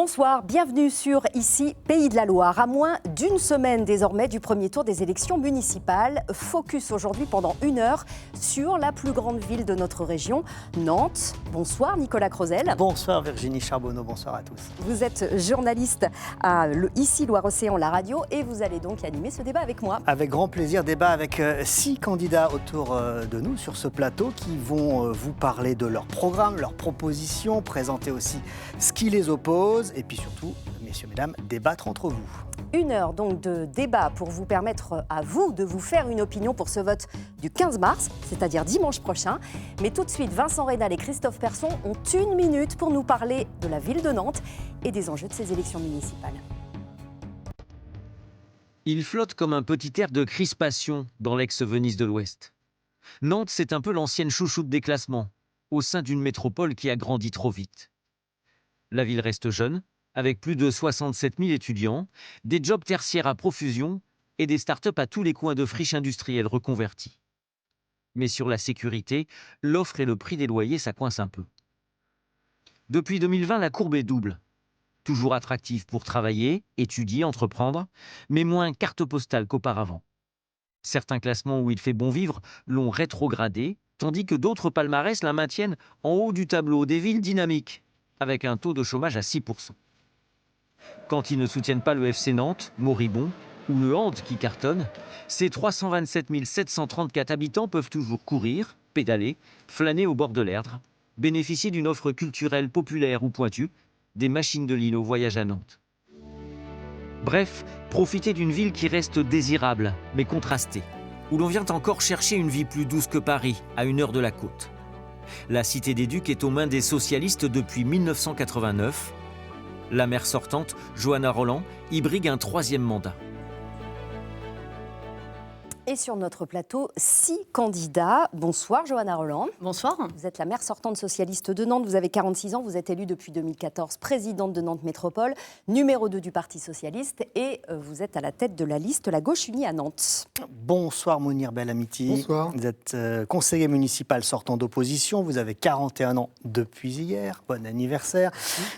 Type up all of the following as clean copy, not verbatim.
Bonsoir, bienvenue sur Ici, Pays de la Loire. À moins d'une semaine désormais du premier tour des élections municipales, focus aujourd'hui pendant 1 heure sur la plus grande ville de notre région, Nantes. Bonsoir Nicolas Crozel. Bonsoir Virginie Charbonneau, bonsoir à tous. Vous êtes journaliste à Ici Loire-Océan, la radio, et vous allez donc animer ce débat avec moi. Avec grand plaisir, débat avec 6 candidats autour de nous sur ce plateau qui vont vous parler de leur programme, leurs propositions, présenter aussi ce qui les oppose et puis surtout, messieurs, mesdames, débattre entre vous. 1 heure donc de débat pour vous permettre à vous de vous faire une opinion pour ce vote du 15 mars, c'est-à-dire dimanche prochain. Mais tout de suite, Vincent Rénal et Christophe Persson ont 1 minute pour nous parler de la ville de Nantes et des enjeux de ces élections municipales. Il flotte comme un petit air de crispation dans l'ex-Venise de l'Ouest. Nantes, c'est un peu l'ancienne chouchoute des classements, au sein d'une métropole qui a grandi trop vite. La ville reste jeune, avec plus de 67 000 étudiants, des jobs tertiaires à profusion et des start-up à tous les coins de friches industrielles reconverties. Mais sur la sécurité, l'offre et le prix des loyers, ça coince un peu. Depuis 2020, la courbe est double. Toujours attractive pour travailler, étudier, entreprendre, mais moins carte postale qu'auparavant. Certains classements où il fait bon vivre l'ont rétrogradée, tandis que d'autres palmarès la maintiennent en haut du tableau des villes dynamiques, avec un taux de chômage à 6%. Quand ils ne soutiennent pas le FC Nantes, moribond, ou le Hand qui cartonne, ces 327 734 habitants peuvent toujours courir, pédaler, flâner au bord de l'Erdre, bénéficier d'une offre culturelle populaire ou pointue, des machines de l'île au voyage à Nantes. Bref, profiter d'une ville qui reste désirable, mais contrastée, où l'on vient encore chercher une vie plus douce que Paris, à 1 heure de la côte. La Cité des Ducs est aux mains des socialistes depuis 1989. La maire sortante, Johanna Rolland, y brigue un 3e mandat. Et sur notre plateau, 6 candidats. Bonsoir Johanna Rolland. Bonsoir. Vous êtes la maire sortante socialiste de Nantes, vous avez 46 ans, vous êtes élue depuis 2014, présidente de Nantes Métropole, numéro 2 du Parti Socialiste et vous êtes à la tête de la liste La Gauche Unie à Nantes. Bonsoir Mounir Belhamiti. Bonsoir. Vous êtes conseiller municipal sortant d'opposition, vous avez 41 ans depuis hier, bon anniversaire.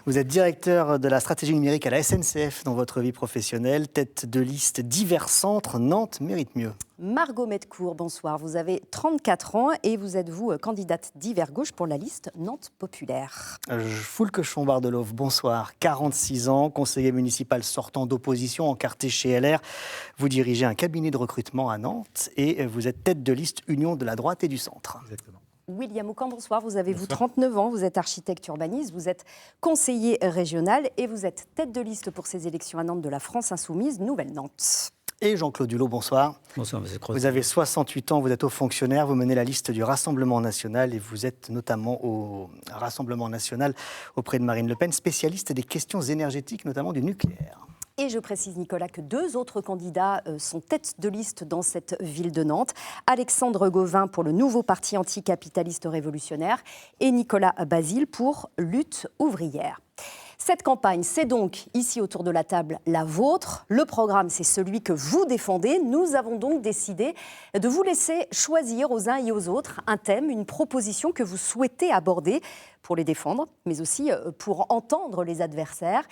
Vous êtes directeur de la stratégie numérique à la SNCF dans votre vie professionnelle, tête de liste divers centres, Nantes mérite mieux. Margot Metcourt, bonsoir. Vous avez 34 ans et vous êtes, vous, candidate d'hiver gauche pour la liste Nantes Populaire. Foulque Chombardelov, bonsoir. 46 ans, conseiller municipal sortant d'opposition, encarté chez LR. Vous dirigez un cabinet de recrutement à Nantes et vous êtes tête de liste Union de la droite et du centre. Exactement. William Aucan, bonsoir. Vous avez, vous, 39 ans, vous êtes architecte urbaniste, vous êtes conseiller régional et vous êtes tête de liste pour ces élections à Nantes de la France Insoumise, Nouvelle-Nantes. Et Jean-Claude Hulot, bonsoir. Bonsoir, M. Croce. Vous avez 68 ans, vous êtes haut fonctionnaire, vous menez la liste du Rassemblement national et vous êtes notamment au Rassemblement national auprès de Marine Le Pen, spécialiste des questions énergétiques, notamment du nucléaire. Et je précise, Nicolas, que 2 autres candidats sont tête de liste dans cette ville de Nantes. Alexandre Gauvin pour le nouveau parti anticapitaliste révolutionnaire et Nicolas Basile pour Lutte ouvrière. Cette campagne, c'est donc, ici autour de la table, la vôtre. Le programme, c'est celui que vous défendez. Nous avons donc décidé de vous laisser choisir aux uns et aux autres un thème, une proposition que vous souhaitez aborder pour les défendre, mais aussi pour entendre les adversaires.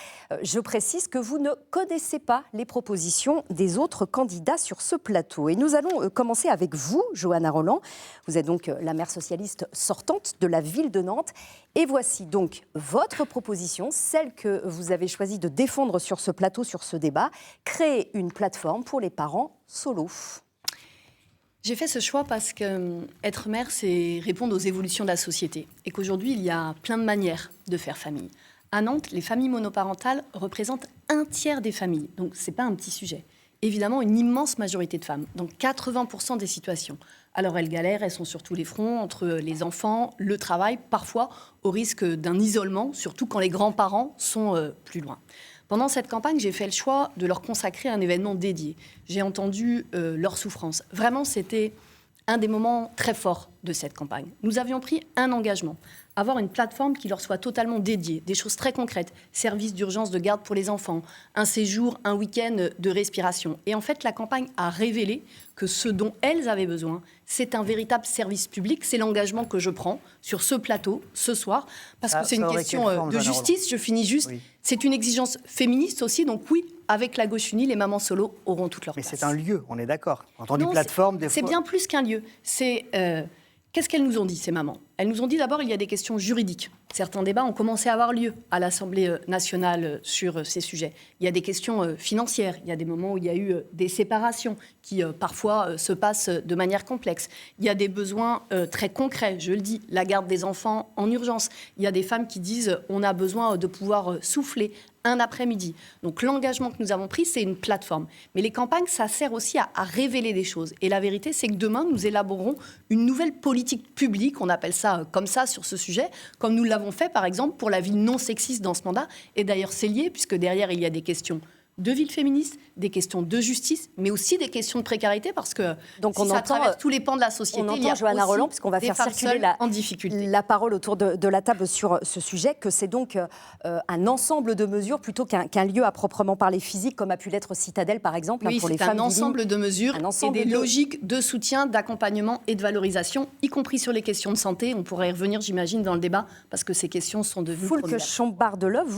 Je précise que vous ne connaissez pas les propositions des autres candidats sur ce plateau. Et nous allons commencer avec vous, Johanna Rolland. Vous êtes donc la maire socialiste sortante de la ville de Nantes. Et voici donc votre proposition, celle que vous avez choisi de défendre sur ce plateau, sur ce débat, créer une plateforme pour les parents solo. J'ai fait ce choix parce qu'être mère, c'est répondre aux évolutions de la société. Et qu'aujourd'hui, il y a plein de manières de faire famille. À Nantes, les familles monoparentales représentent 1/3 des familles. Donc, ce n'est pas un petit sujet. Évidemment, une immense majorité de femmes, donc 80% des situations. Alors, elles galèrent, elles sont sur tous les fronts, entre les enfants, le travail, parfois au risque d'un isolement, surtout quand les grands-parents sont plus loin. Pendant cette campagne, j'ai fait le choix de leur consacrer un événement dédié. J'ai entendu leur souffrance. Vraiment, c'était un des moments très forts de cette campagne. Nous avions pris un engagement, avoir une plateforme qui leur soit totalement dédiée, des choses très concrètes, service d'urgence de garde pour les enfants, un séjour, un week-end de respiration. Et en fait, la campagne a révélé que ce dont elles avaient besoin, c'est un véritable service public. C'est l'engagement que je prends sur ce plateau, ce soir, parce que c'est une question de justice. Je finis juste. Oui. C'est une exigence féministe aussi, donc oui, avec la gauche unie, les mamans solo auront toute leur place. Mais c'est un lieu, on est d'accord. Entendu plateforme, des fois... C'est bien plus qu'un lieu. C'est... Qu'est-ce qu'elles nous ont dit, ces mamans? Elles nous ont dit d'abord, il y a des questions juridiques. Certains débats ont commencé à avoir lieu à l'Assemblée nationale sur ces sujets. Il y a des questions financières. Il y a des moments où il y a eu des séparations qui parfois se passent de manière complexe. Il y a des besoins très concrets, je le dis, la garde des enfants en urgence. Il y a des femmes qui disent on a besoin de pouvoir souffler un après-midi. Donc l'engagement que nous avons pris, c'est une plateforme. Mais les campagnes, ça sert aussi à révéler des choses. Et la vérité, c'est que demain, nous élaborerons une nouvelle politique publique, on appelle ça comme ça sur ce sujet, comme nous l'avons fait par exemple pour la ville non sexiste dans ce mandat. Et d'ailleurs, c'est lié, puisque derrière, il y a des questions de ville féministe, des questions de justice, mais aussi des questions de précarité, parce que donc si ça traverse tous les pans de la société, on il y a Johanna Roland, puisqu'on va faire circuler la parole autour de la table sur ce sujet, que c'est donc un ensemble de mesures plutôt qu'un lieu à proprement parler physique, comme a pu l'être Citadelle, par exemple, oui, pour les femmes. Oui, c'est un ensemble de mesures et des logiques de soutien, d'accompagnement et de valorisation, y compris sur les questions de santé. On pourrait y revenir, j'imagine, dans le débat, parce que ces questions sont devenues Foulque Chambard-Deleuve,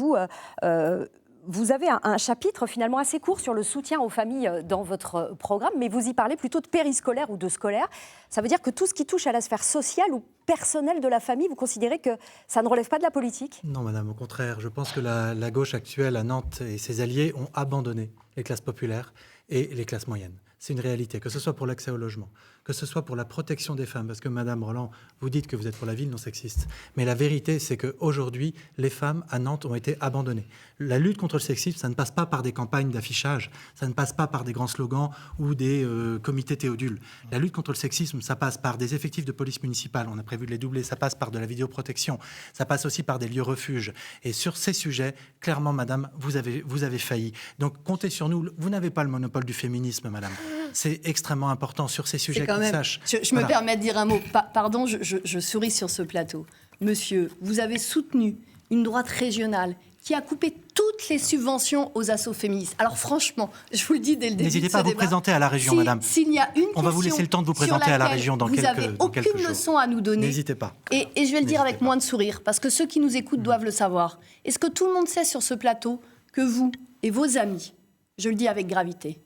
vous avez un chapitre finalement assez court sur le soutien aux familles dans votre programme, mais vous y parlez plutôt de périscolaire ou de scolaire. Ça veut dire que tout ce qui touche à la sphère sociale ou personnelle de la famille, vous considérez que ça ne relève pas de la politique? Non, madame, au contraire. Je pense que la gauche actuelle à Nantes et ses alliés ont abandonné les classes populaires et les classes moyennes. C'est une réalité, que ce soit pour l'accès au logement, que ce soit pour la protection des femmes, parce que Madame Roland, vous dites que vous êtes pour la ville non sexiste, mais la vérité, c'est qu'aujourd'hui, les femmes à Nantes ont été abandonnées. La lutte contre le sexisme, ça ne passe pas par des campagnes d'affichage, ça ne passe pas par des grands slogans ou des comités Théodule. La lutte contre le sexisme, ça passe par des effectifs de police municipale, on a prévu de les doubler, ça passe par de la vidéoprotection, ça passe aussi par des lieux refuges. Et sur ces sujets, clairement, Madame, vous avez failli. Donc, comptez sur nous. Vous n'avez pas le monopole du féminisme, Madame. C'est extrêmement important sur ces sujets qu'on sache. Je me permets de dire un mot. Pardon, je souris sur ce plateau. Monsieur, vous avez soutenu une droite régionale qui a coupé toutes les subventions aux assos féministes. Alors franchement, je vous le dis dès le début. N'hésitez pas à vous présenter à la région, madame. S'il y a une on va vous laisser le temps de vous présenter à la région dans quelques jours. Vous n'avez aucune leçon à nous donner. N'hésitez pas. Et je vais le dire avec moins de sourire, parce que ceux qui nous écoutent doivent le savoir. Est-ce que tout le monde sait sur ce plateau que vous et vos amis, je le dis avec gravité,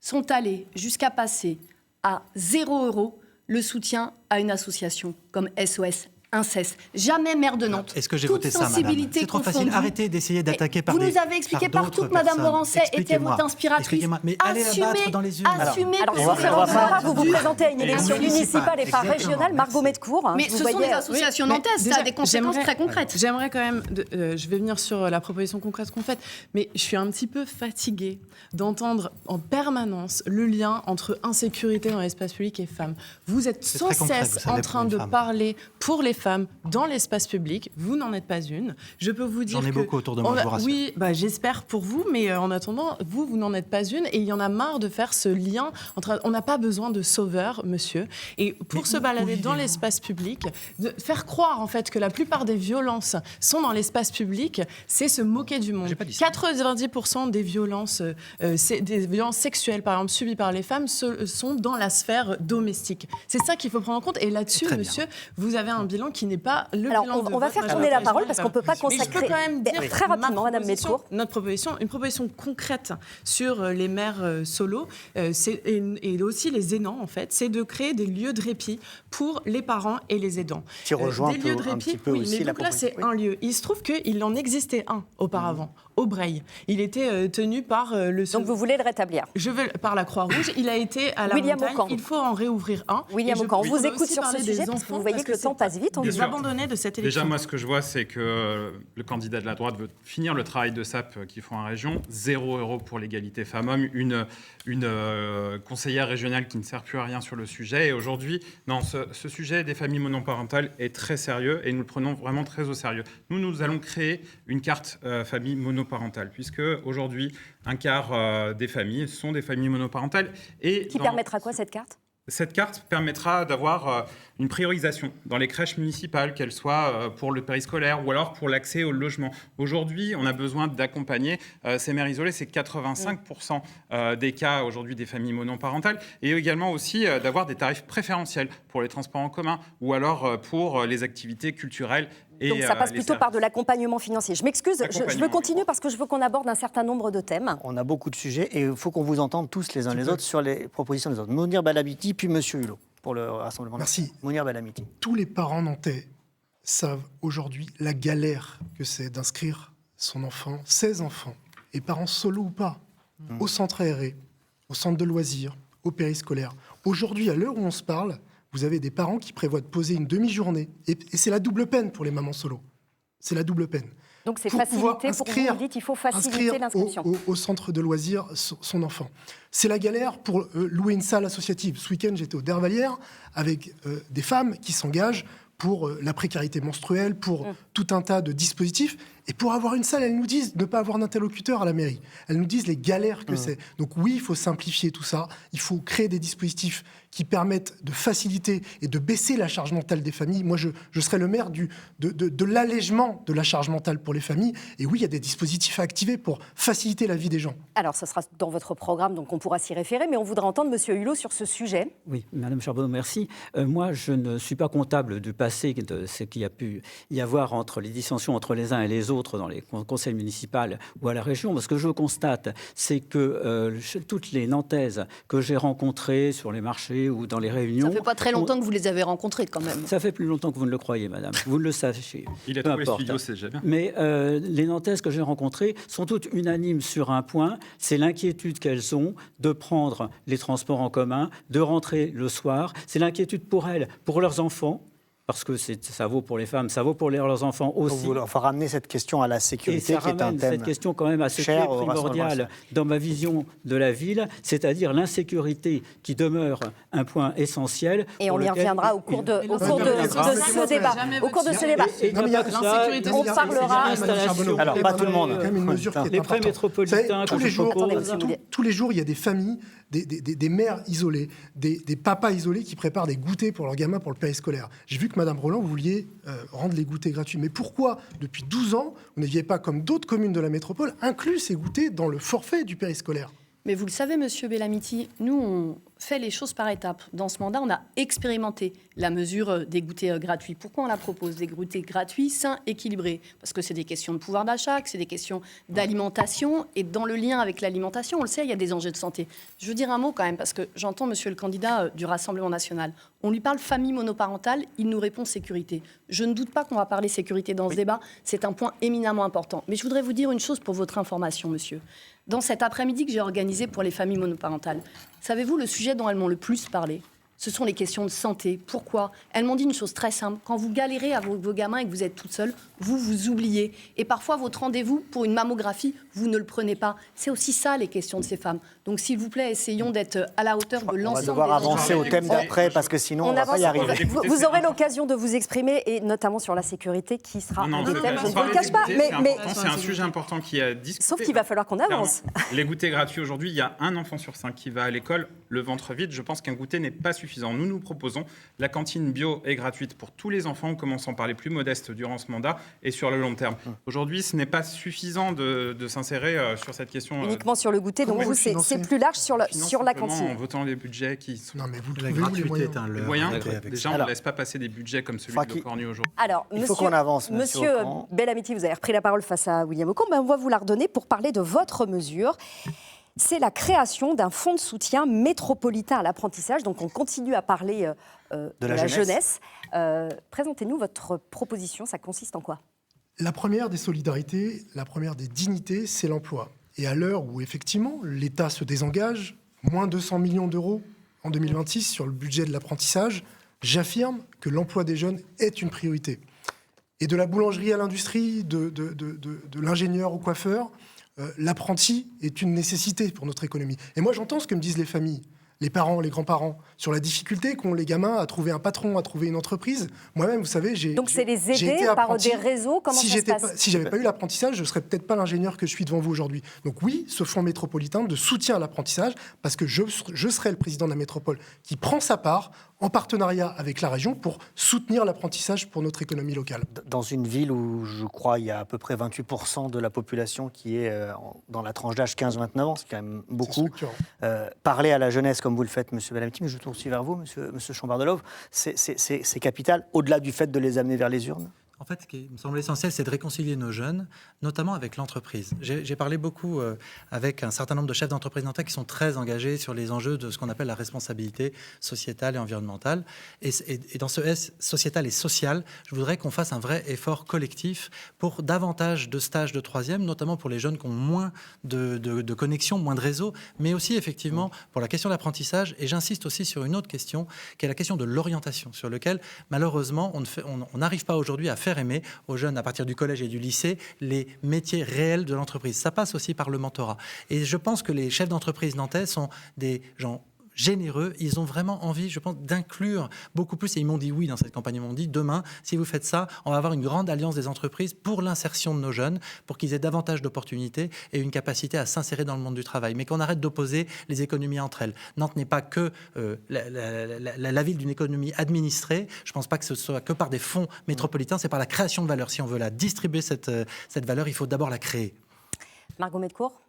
sont allés jusqu'à passer à 0 € le soutien à une association comme SOS Inceste. Jamais maire de Nantes. Est-ce que j'ai voté ça, madame? C'est trop facile. Arrêtez d'essayer d'attaquer par des... Vous nous avez expliqué partout que Madame Morancet était votre inspiratrice. Mais allez la battre dans les urnes. Assumez. Alors, vous vous présentez à une élection municipale et pas régionale, Margot Metcourt. Mais ce sont des associations nantaises, ça a des conséquences très concrètes. J'aimerais quand même, je vais venir sur la proposition concrète qu'on fait, mais je suis un petit peu fatiguée d'entendre en permanence le lien entre insécurité dans l'espace public et femmes. Vous êtes sans cesse en train de parler pour les femmes dans l'espace public. Vous n'en êtes pas une. Je peux vous dire J'en ai beaucoup autour de moi, je vous rassure. Oui, j'espère pour vous, mais en attendant, vous n'en êtes pas une. Et il y en a marre de faire ce lien entre... On n'a pas besoin de sauveurs, monsieur. Et pour se balader dans l'espace public, de faire croire en fait que la plupart des violences sont dans l'espace public, c'est se moquer du monde. 90% des violences sexuelles, par exemple, subies par les femmes, sont dans la sphère domestique. C'est ça qu'il faut prendre en compte. Et là-dessus, monsieur, vous avez un bilan qui n'est pas le bilan de on va faire tourner la parole parce qu'on ne peut pas consacrer... Mais je peux quand même dire très rapidement, Madame Metcourt. Notre proposition, une proposition concrète sur les mères solos et aussi les aidants, en fait, c'est de créer des lieux de répit pour les parents et les aidants. Qui rejoint des lieux de répit, un petit peu aussi mais la donc là, c'est un lieu. Il se trouve qu'il en existait un auparavant, au Breil. Il était tenu par le... Donc vous voulez le rétablir? Je veux par la Croix-Rouge. Il a été à la William montagne. Ocamp. Il faut en réouvrir un. William Ocamp, on vous écoute sur ce sujet parce que vous voyez que le temps passe vite. Des abandonnés de cette élection. Déjà, moi, ce que je vois, c'est que le candidat de la droite veut finir le travail de SAP qu'ils font en région. 0 € pour l'égalité femmes-hommes. Une conseillère régionale qui ne sert plus à rien sur le sujet. Et aujourd'hui, non, ce sujet des familles monoparentales est très sérieux et nous le prenons vraiment très au sérieux. Nous allons créer une carte famille monoparentale, puisque aujourd'hui, un quart des familles sont des familles monoparentales. Qui permettra quoi, cette carte ? Cette carte permettra d'avoir une priorisation dans les crèches municipales, qu'elles soient pour le périscolaire ou alors pour l'accès au logement. Aujourd'hui, on a besoin d'accompagner ces mères isolées. C'est 85% des cas aujourd'hui des familles monoparentales. Et également aussi d'avoir des tarifs préférentiels pour les transports en commun ou alors pour les activités culturelles. Donc ça passe plutôt par de l'accompagnement financier. Je m'excuse, je veux continuer parce que je veux qu'on aborde un certain nombre de thèmes. On a beaucoup de sujets et il faut qu'on vous entende tous les uns les autres sur les propositions des autres. Mounir Belhamiti, puis Monsieur Hulot pour le Rassemblement national. Merci. Mounir Belhamiti. Tous les parents nantais savent aujourd'hui la galère que c'est d'inscrire son enfant, ses enfants, et parents solo ou pas, au centre aéré, au centre de loisirs, au périscolaire. Aujourd'hui, à l'heure où on se parle, vous avez des parents qui prévoient de poser une demi-journée. Et c'est la double peine pour les mamans solo. C'est la double peine. Donc c'est Pour pouvoir facilité, pour vous dites, il faut faciliter l'inscription. Au centre de loisirs son enfant. C'est la galère pour louer une salle associative. Ce week-end, j'étais au Dervalière avec des femmes qui s'engagent pour la précarité menstruelle, pour tout un tas de dispositifs. Et pour avoir une salle, elles nous disent de ne pas avoir d'interlocuteur à la mairie. Elles nous disent les galères que c'est. Donc oui, il faut simplifier tout ça. Il faut créer des dispositifs qui permettent de faciliter et de baisser la charge mentale des familles. Moi, je serais le maire de l'allègement de la charge mentale pour les familles. Et oui, il y a des dispositifs à activer pour faciliter la vie des gens. Alors, ce sera dans votre programme, donc on pourra s'y référer. Mais on voudrait entendre M. Hulot sur ce sujet. Oui, Madame Charbonneau, merci. Moi, je ne suis pas comptable du passé de ce qu'il y a pu y avoir entre les dissensions entre les uns et les autres dans les conseils municipaux ou à la région. Ce que je constate, c'est que toutes les Nantaises que j'ai rencontrées sur les marchés ou dans les réunions... Ça fait pas très longtemps que vous les avez rencontrées, quand même. Ça fait plus longtemps que vous ne le croyez, madame. Vous le savez. Il a trouvé le studio, c'est déjà bien. Mais les Nantaises que j'ai rencontrées sont toutes unanimes sur un point, c'est l'inquiétude qu'elles ont de prendre les transports en commun, de rentrer le soir. C'est l'inquiétude pour elles, pour leurs enfants, parce que ça vaut pour les femmes, ça vaut pour leurs enfants aussi. Il faut ramener cette question à la sécurité, et ça qui est un thème cette question quand même assez cher primordiale dans ma vision de la ville, c'est-à-dire l'insécurité qui demeure un point essentiel. Et on y reviendra au cours de ce débat. Au cours de ce débat. L'insécurité, on parlera. Alors, pas tout le monde. Quand même une mesure qui est les prêts métropolitains, tous les jours, il y a des familles, des mères isolées, des papas isolés qui préparent des goûters pour leurs gamins pour le périscolaire. J'ai vu que Madame Roland, vous vouliez rendre les goûters gratuits. Mais pourquoi, depuis 12 ans, vous n'aviez pas, comme d'autres communes de la métropole, inclus ces goûters dans le forfait du périscolaire ? Mais vous le savez, Monsieur Belhamiti, nous, on fait les choses par étapes. Dans ce mandat, on a expérimenté la mesure des goûters gratuits. Pourquoi on la propose? Des goûters gratuits, sains, équilibrés. Parce que c'est des questions de pouvoir d'achat, que c'est des questions d'alimentation. Et dans le lien avec l'alimentation, on le sait, il y a des enjeux de santé. Je veux dire un mot quand même, parce que j'entends Monsieur le candidat du Rassemblement national. On lui parle famille monoparentale, il nous répond sécurité. Je ne doute pas qu'on va parler sécurité dans ce débat. C'est un point éminemment important. Mais je voudrais vous dire une chose pour votre information, monsieur. Dans cet après-midi que j'ai organisé pour les familles monoparentales, savez-vous le sujet dont elles m'ont le plus parlé? Ce sont les questions de santé. Pourquoi? Elles m'ont dit une chose très simple. Quand vous galérez avec vos gamins et que vous êtes toute seule, vous oubliez. Et parfois, votre rendez-vous pour une mammographie, vous ne le prenez pas. C'est aussi ça, les questions de ces femmes. Donc, s'il vous plaît, essayons d'être à la hauteur de l'ensemble. On va devoir avancer au thème d'après, parce que sinon, on ne va pas y arriver. Vous aurez l'occasion de vous exprimer, et notamment sur la sécurité, qui sera un des thèmes, je ne vous le cache pas. C'est un sujet important qui a discuté. Sauf qu'il va falloir qu'on avance. Les goûters gratuits, aujourd'hui, il y a un enfant sur 5 qui va à l'école le ventre vide. Je pense qu'un goûter n'est pas suffisant. Nous proposons la cantine bio est gratuite pour tous les enfants, en commençant par les plus modestes durant ce mandat et sur le long terme. Aujourd'hui, ce n'est pas suffisant de s'insérer sur cette question. Uniquement sur le goûter, donc vous, c'est plus large sur la cantine. En votant les budgets qui sont... Non, mais vous la trouvez où les gratuité moyens? est un Les leurre. moyens, déjà, on ne laisse pas passer des budgets comme celui de Cornu aujourd'hui. Alors, il faut qu'on avance, Monsieur Belhamiti, vous avez repris la parole face à William Aucamp. On va vous la redonner pour parler de votre mesure. C'est la création d'un fonds de soutien métropolitain à l'apprentissage. Donc, on continue à parler de la jeunesse. Présentez-nous votre proposition. Ça consiste en quoi? La première des solidarités, la première des dignités, c'est l'emploi. Et à l'heure où, effectivement, l'État se désengage, moins 200 millions d'euros en 2026 sur le budget de l'apprentissage, j'affirme que l'emploi des jeunes est une priorité. Et de la boulangerie à l'industrie, de l'ingénieur au coiffeur, l'apprenti est une nécessité pour notre économie. Et moi, j'entends ce que me disent les familles. les parents, les grands-parents, sur la difficulté qu'ont les gamins à trouver un patron, à trouver une entreprise. Moi-même, vous savez, Donc c'est les aider par des réseaux, comment ça se passe? Si j'avais pas eu l'apprentissage, je serais peut-être pas l'ingénieur que je suis devant vous aujourd'hui. Donc oui, ce fonds métropolitain de soutien à l'apprentissage, parce que je serai le président de la métropole qui prend sa part en partenariat avec la région pour soutenir l'apprentissage pour notre économie locale. Dans une ville où, je crois, il y a à peu près 28% de la population qui est dans la tranche d'âge 15-29 ans, c'est quand même beaucoup. Parler à la jeunesse comme vous le faites, M. Bellametti, mais je tourne aussi vers vous, M. Chambard-Delhomme, c'est capital, au-delà du fait de les amener vers les urnes? En fait, ce qui me semble essentiel, c'est de réconcilier nos jeunes, notamment avec l'entreprise. J'ai parlé beaucoup avec un certain nombre de chefs d'entreprise nantais qui sont très engagés sur les enjeux de ce qu'on appelle la responsabilité sociétale et environnementale. Et dans ce S sociétal et social, je voudrais qu'on fasse un vrai effort collectif pour davantage de stages de troisième, notamment pour les jeunes qui ont moins de connexions, moins de réseaux, mais aussi effectivement pour la question de l'apprentissage. Et j'insiste aussi sur une autre question, qui est la question de l'orientation, sur laquelle malheureusement on n'arrive pas aujourd'hui à faire aimer aux jeunes à partir du collège et du lycée les métiers réels de l'entreprise. Ça passe aussi par le mentorat. Et je pense que les chefs d'entreprise nantais sont des gens généreux, ils ont vraiment envie, je pense, d'inclure beaucoup plus, et ils m'ont dit oui dans cette campagne, ils m'ont dit demain, si vous faites ça, on va avoir une grande alliance des entreprises pour l'insertion de nos jeunes, pour qu'ils aient davantage d'opportunités et une capacité à s'insérer dans le monde du travail, mais qu'on arrête d'opposer les économies entre elles. Nantes n'est pas que la ville d'une économie administrée, je ne pense pas que ce soit que par des fonds métropolitains, c'est par la création de valeur. Si on veut la distribuer, cette valeur, il faut d'abord la créer. Margot Medcourt.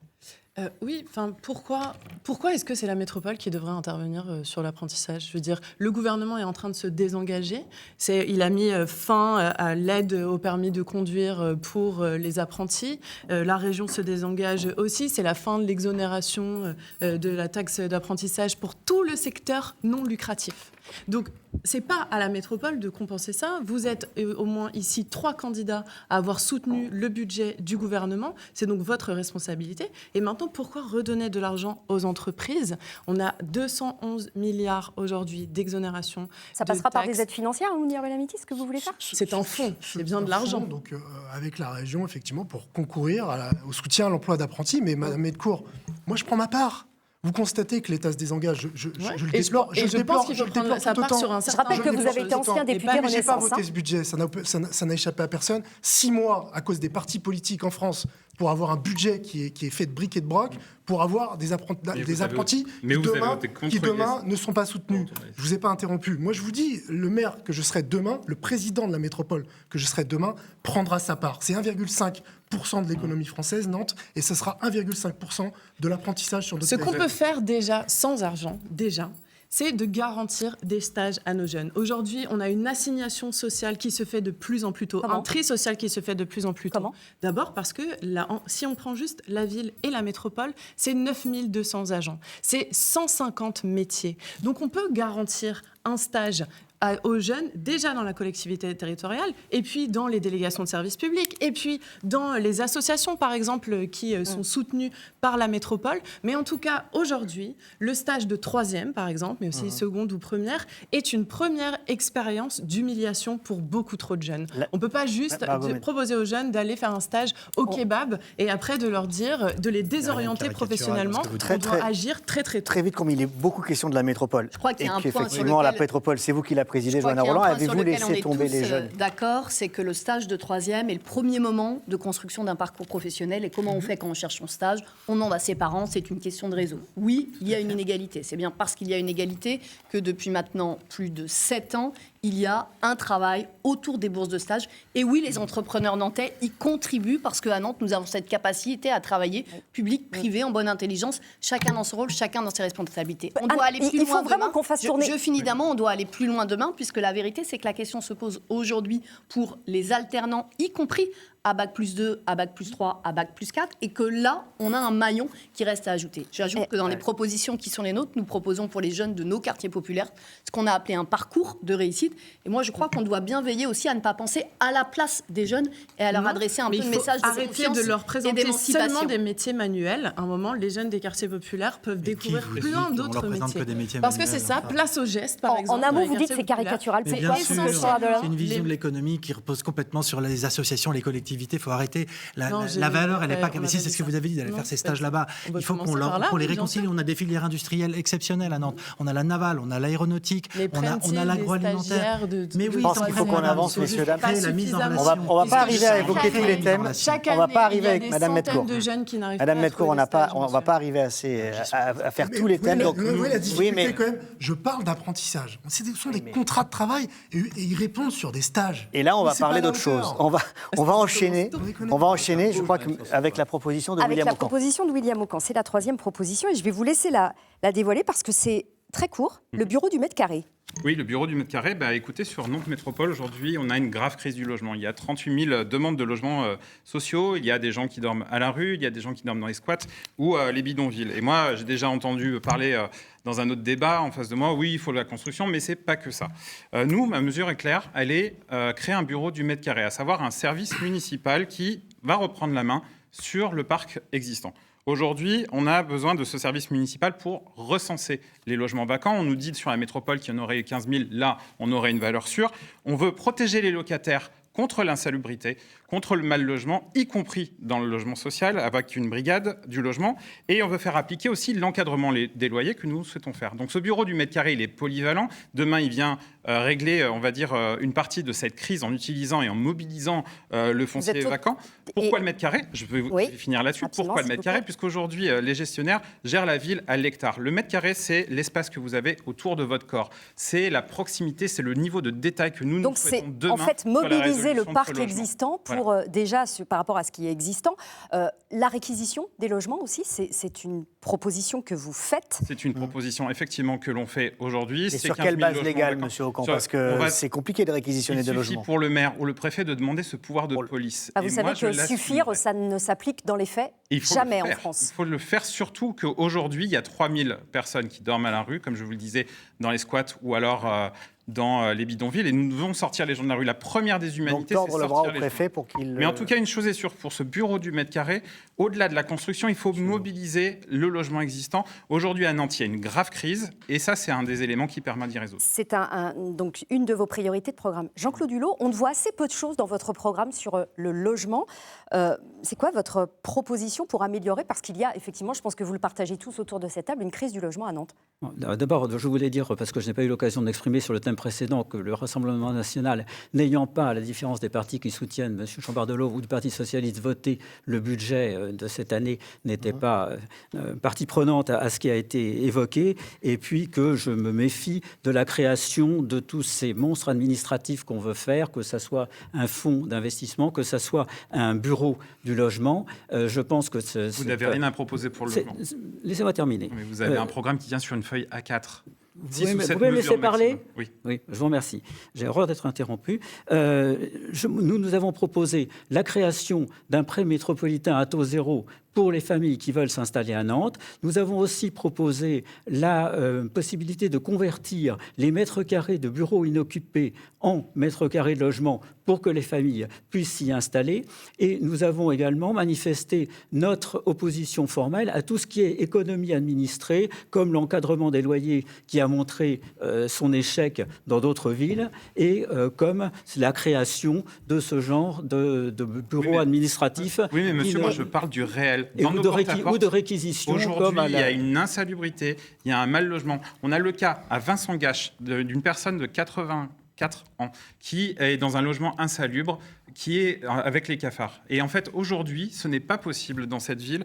Oui, pourquoi est-ce que c'est la métropole qui devrait intervenir sur l'apprentissage? Je veux dire, le gouvernement est en train de se désengager. Il a mis fin à l'aide au permis de conduire pour les apprentis. La région se désengage aussi. C'est la fin de l'exonération de la taxe d'apprentissage pour tout le secteur non lucratif. Donc, c'est pas à la métropole de compenser ça. Vous êtes au moins ici 3 candidats à avoir soutenu le budget du gouvernement. C'est donc votre responsabilité. Et maintenant, pourquoi redonner de l'argent aux entreprises? On a 211 milliards aujourd'hui d'exonération. Ça passera par des aides financières, Mounir Bellametti, ce que vous voulez faire? C'est un fonds, c'est bien de l'argent. Donc, avec la région, effectivement, pour concourir au soutien à l'emploi d'apprentis. Mais Madame Medcourt, moi, je prends ma part. Vous constatez que l'État se désengage. Je le déplore. Je pense qu'il faut prendre sa part sur un certain... Je rappelle que vous avez été ancien député Renaissance. Je n'ai pas voté ce budget, ça n'a échappé à personne. 6 mois à cause des partis politiques en France pour avoir un budget qui est fait de briques et de broc, pour avoir des apprentis qui demain ne sont pas soutenus. Je ne vous ai pas interrompu. Moi, je vous dis, le maire que je serai demain, le président de la métropole que je serai demain, prendra sa part. C'est 1,5% de l'économie française, Nantes, et ce sera 1,5% de l'apprentissage sur notre territoire. Ce qu'on peut faire déjà sans argent, c'est de garantir des stages à nos jeunes. Aujourd'hui, on a une assignation sociale qui se fait de plus en plus tôt, un tri social qui se fait de plus en plus tôt. D'abord parce que si on prend juste la ville et la métropole, c'est 9200 agents, c'est 150 métiers. Donc on peut garantir un stage aux jeunes, déjà dans la collectivité territoriale, et puis dans les délégations de services publics, et puis dans les associations, par exemple, qui sont soutenues par la métropole. Mais en tout cas, aujourd'hui, le stage de 3e, par exemple, mais aussi seconde ou première, est une première expérience d'humiliation pour beaucoup trop de jeunes. On ne peut pas juste proposer aux jeunes d'aller faire un stage au kebab et après de leur dire, de les désorienter professionnellement. On doit agir très, très tôt. Très vite, comme il est beaucoup question de la métropole. Je crois qu'il y a un point effectivement, la métropole, c'est vous qui la présidé, Johanna Roland. Avez-vous laissé tomber les jeunes? D'accord, c'est que le stage de 3e est le premier moment de construction d'un parcours professionnel. Et comment on fait quand on cherche son stage? On demande à ses parents, c'est une question de réseau. Oui, il y a une inégalité. C'est bien parce qu'il y a une égalité que depuis maintenant plus de 7 ans, il y a un travail autour des bourses de stage. Et oui, les entrepreneurs nantais y contribuent parce qu'à Nantes, nous avons cette capacité à travailler public, privé, en bonne intelligence, chacun dans son rôle, chacun dans ses responsabilités. On doit aller plus loin. Il faut vraiment qu'on fasse tourner. Je finis d'abord, on doit aller plus loin demain, puisque la vérité, c'est que la question se pose aujourd'hui pour les alternants, y compris à Bac plus 2, à Bac plus 3, à Bac plus 4, et que là, on a un maillon qui reste à ajouter. J'ajoute que dans les propositions qui sont les nôtres, nous proposons pour les jeunes de nos quartiers populaires ce qu'on a appelé un parcours de réussite. Et moi, je crois qu'on doit bien veiller aussi à ne pas penser à la place des jeunes et à leur adresser un peu le message de confiance de leur présenter et d'émancipation. Seulement des métiers manuels. À un moment, les jeunes des quartiers populaires peuvent découvrir plein d'autres métiers. Parce que c'est ça, place au geste, par exemple. En amont, vous dites que c'est caricatural. C'est une vision de l'économie qui repose complètement sur les associations, les collectivités activité, il faut arrêter. La j'ai valeur, elle n'est pas... on a Si, pas c'est dit ce que ça. vous avez dit, d'aller Non, faire ces c'est pas stages là-bas. On va Il faut commencer par là, qu'on les oui, bien réconcilie. sûr. On a des filières industrielles exceptionnelles à Nantes. On a la navale, on a l'aéronautique, Les on a l'agroalimentaire. Mais oui, Je pense qu'il faut qu'on avance, messieurs, dames. La mise en Pas relation. On va pas arriver à évoquer tous les thèmes. Chaque On va année, pas arriver il y a avec des Madame centaines Metcourt. de jeunes qui n'arrivent Madame pas à Metcourt, trouver des stages, on va pas arriver à faire tous les thèmes. Donc, Vous voyez la difficulté oui, mais quand même. Je parle d'apprentissage. Ce sont des contrats de travail et ils répondent sur des stages. et là, on Mais va c'est pas parler à la d'autre chose. hauteur. On va enchaîner. On va enchaîner. Je crois qu'avec la proposition de Avec William la Aucan. proposition de William Aucan, c'est la troisième proposition et je vais vous laisser la dévoiler parce que c'est très court, le bureau du mètre carré. Oui, le bureau du mètre carré, écoutez, sur Nantes Métropole, aujourd'hui, on a une grave crise du logement. Il y a 38 000 demandes de logements sociaux. Il y a des gens qui dorment à la rue, il y a des gens qui dorment dans les squats ou les bidonvilles. Et moi, j'ai déjà entendu parler dans un autre débat en face de moi, oui, il faut de la construction, mais c'est pas que ça. Nous, ma mesure est claire, elle est créer un bureau du mètre carré, à savoir un service municipal qui va reprendre la main sur le parc existant. Aujourd'hui, on a besoin de ce service municipal pour recenser les logements vacants. On nous dit sur la métropole qu'il y en aurait 15 000. Là, on aurait une valeur sûre. On veut protéger les locataires contre l'insalubrité, contre le mal logement, y compris dans le logement social, avec une brigade du logement. Et on veut faire appliquer aussi l'encadrement des loyers que nous souhaitons faire. Donc ce bureau du mètre carré, il est polyvalent. Demain, il vient régler, on va dire, une partie de cette crise en utilisant et en mobilisant le foncier vacant. Pourquoi le mètre carré ? Je vais finir là-dessus. Pourquoi le mètre carré ? Puisqu'aujourd'hui, les gestionnaires gèrent la ville à l'hectare. Le mètre carré, c'est l'espace que vous avez autour de votre corps. C'est la proximité, c'est le niveau de détail que nous souhaitons demain. Donc c'est en fait mobiliser le parc logement. existant pour déjà, par rapport à ce qui est existant. La réquisition des logements aussi, c'est une proposition que vous faites. C'est une proposition effectivement que l'on fait aujourd'hui. Et sur quelle base légale, monsieur Aucan ? Parce que c'est compliqué de réquisitionner des logements. Il suffit pour le maire ou le préfet de demander ce pouvoir de police. Vous savez que suffire, ça ne s'applique dans les faits jamais en France. Il faut le faire, surtout qu'aujourd'hui, il y a 3000 personnes qui dorment à la rue, comme je vous le disais, dans les squats ou alors dans les bidonvilles. Et nous devons sortir les gens de la rue. La première des humanités, donc tordre le bras au préfet pour qu'il... Mais en tout cas, une chose est sûre, pour ce bureau du mètre carré, au-delà de la construction, il faut mobiliser le logement existant. Aujourd'hui, à Nantes, il y a une grave crise. Et ça, c'est un des éléments qui permet d'y résoudre. C'est donc une de vos priorités de programme. Jean-Claude Hulot, on voit assez peu de choses dans votre programme sur le logement. C'est quoi votre proposition pour améliorer ? Parce qu'il y a effectivement, je pense que vous le partagez tous autour de cette table, une crise du logement à Nantes. D'abord, je voulais dire, parce que je n'ai pas eu l'occasion d'exprimer sur le thème précédent, que le Rassemblement national, n'ayant pas, à la différence des partis qui soutiennent M. Chambardelot ou du Parti socialiste, voté le budget de cette année, n'était pas partie prenante à ce qui a été évoqué, et puis que je me méfie de la création de tous ces monstres administratifs qu'on veut faire, que ce soit un fonds d'investissement, que ce soit un bureau du logement. Je pense que vous n'avez rien à proposer pour le logement. Laissez-moi terminer. Mais vous avez un programme qui tient sur une feuille A4. Vous pouvez me laisser parler ? Oui, je vous remercie. J'ai horreur d'être interrompu. Nous avons proposé la création d'un prêt métropolitain à taux zéro pour les familles qui veulent s'installer à Nantes. Nous avons aussi proposé la possibilité de convertir les mètres carrés de bureaux inoccupés en mètres carrés de logement pour que les familles puissent s'y installer. Et nous avons également manifesté notre opposition formelle à tout ce qui est économie administrée, comme l'encadrement des loyers qui a montré son échec dans d'autres villes, et comme la création de ce genre de bureaux administratifs. Oui, mais monsieur, moi je parle du réel. Ou de réquisition. Aujourd'hui, il y a une insalubrité, il y a un mal logement. On a le cas à Vincent-Gache d'une personne de 84 ans qui est dans un logement insalubre, qui est avec les cafards. Et en fait, aujourd'hui, ce n'est pas possible dans cette ville.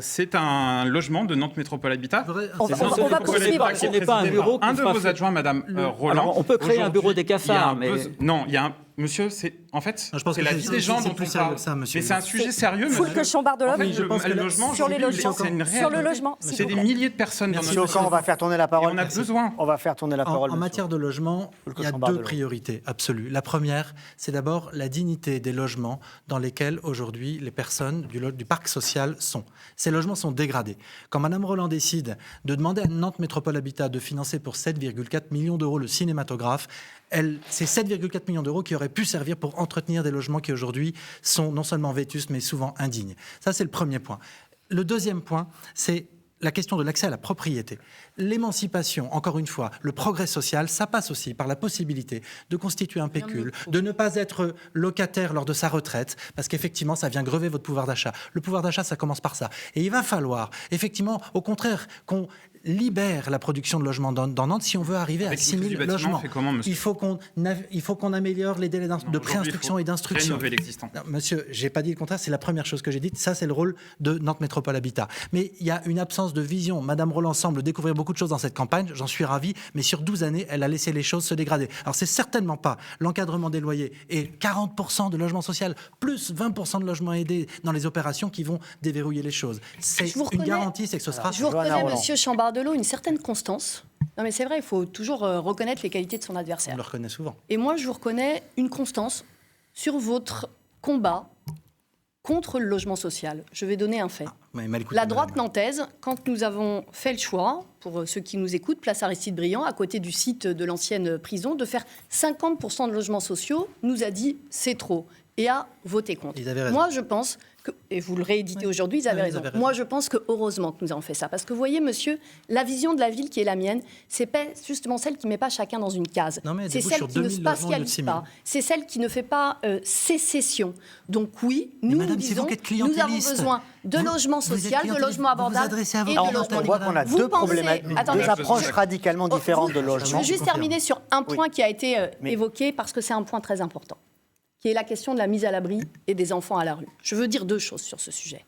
C'est un logement de Nantes Métropole Habitat. On va poursuivre. Ce n'est pas un bureau. Un de vos adjoints, Madame Roland. Alors, on peut créer un bureau des cafards, mais... Non, il y a un... Monsieur, c'est la vie des gens dont on parle. Mais c'est un sujet sérieux, monsieur. Foulque Chambardelot, sur les logements, sur le logement. C'est des milliers de personnes dans notre pays. On va faire tourner la parole. On a besoin. On va faire tourner la parole. En matière de logement, il y a deux priorités absolues. La première, c'est d'abord la dignité des logements dans lesquels aujourd'hui les personnes du parc social sont. Ces logements sont dégradés. Quand Mme Roland décide de demander à Nantes Métropole Habitat de financer pour 7,4 millions d'euros le cinématographe, c'est 7,4 millions d'euros qui auraient pu servir pour entretenir des logements qui aujourd'hui sont non seulement vétustes, mais souvent indignes. Ça, c'est le premier point. Le deuxième point, c'est la question de l'accès à la propriété. L'émancipation, encore une fois, le progrès social, ça passe aussi par la possibilité de constituer un pécule, de ne pas être locataire lors de sa retraite, parce qu'effectivement, ça vient grever votre pouvoir d'achat. Le pouvoir d'achat, ça commence par ça. Et il va falloir, effectivement, au contraire, qu'on libère la production de logements dans Nantes si on veut arriver à 6 000 logements. Il faut qu'on améliore les délais de préinstruction et d'instruction. Non, monsieur, je n'ai pas dit le contraire, c'est la première chose que j'ai dite. Ça, c'est le rôle de Nantes Métropole Habitat. Mais il y a une absence de vision. Madame Roland semble découvrir beaucoup de choses dans cette campagne, j'en suis ravi, mais sur 12 années, elle a laissé les choses se dégrader. Alors, c'est certainement pas l'encadrement des loyers et 40% de logement social, plus 20% de logements aidés dans les opérations qui vont déverrouiller les choses. C'est une garantie, c'est que ce sera... Je vous reconnais, monsieur Chambardelot, une certaine constance. Non, mais c'est vrai, il faut toujours reconnaître les qualités de son adversaire. On le reconnaît souvent. Et moi, je vous reconnais une constance sur votre combat contre le logement social. Je vais donner un fait. La droite nantaise, quand nous avons fait le choix, pour ceux qui nous écoutent, place Aristide Briand, à côté du site de l'ancienne prison, de faire 50% de logements sociaux, nous a dit c'est trop et a voté contre. Ils avaient raison. Moi, je pense que, et vous le rééditez aujourd'hui, ils avaient raison. Moi, je pense que heureusement que nous avons fait ça. Parce que vous voyez, monsieur, la vision de la ville qui est la mienne, c'est pas justement celle qui ne met pas chacun dans une case. C'est celle qui ne spatialise pas. C'est celle qui ne fait pas sécession. Donc oui, nous disons, nous avons besoin de logements sociaux, de logements abordables et de logements. On voit qu'on a deux approches radicalement différentes de logement. Je veux juste terminer sur un point qui a été évoqué parce que c'est un point très important, qui est la question de la mise à l'abri et des enfants à la rue. Je veux dire deux choses sur ce sujet.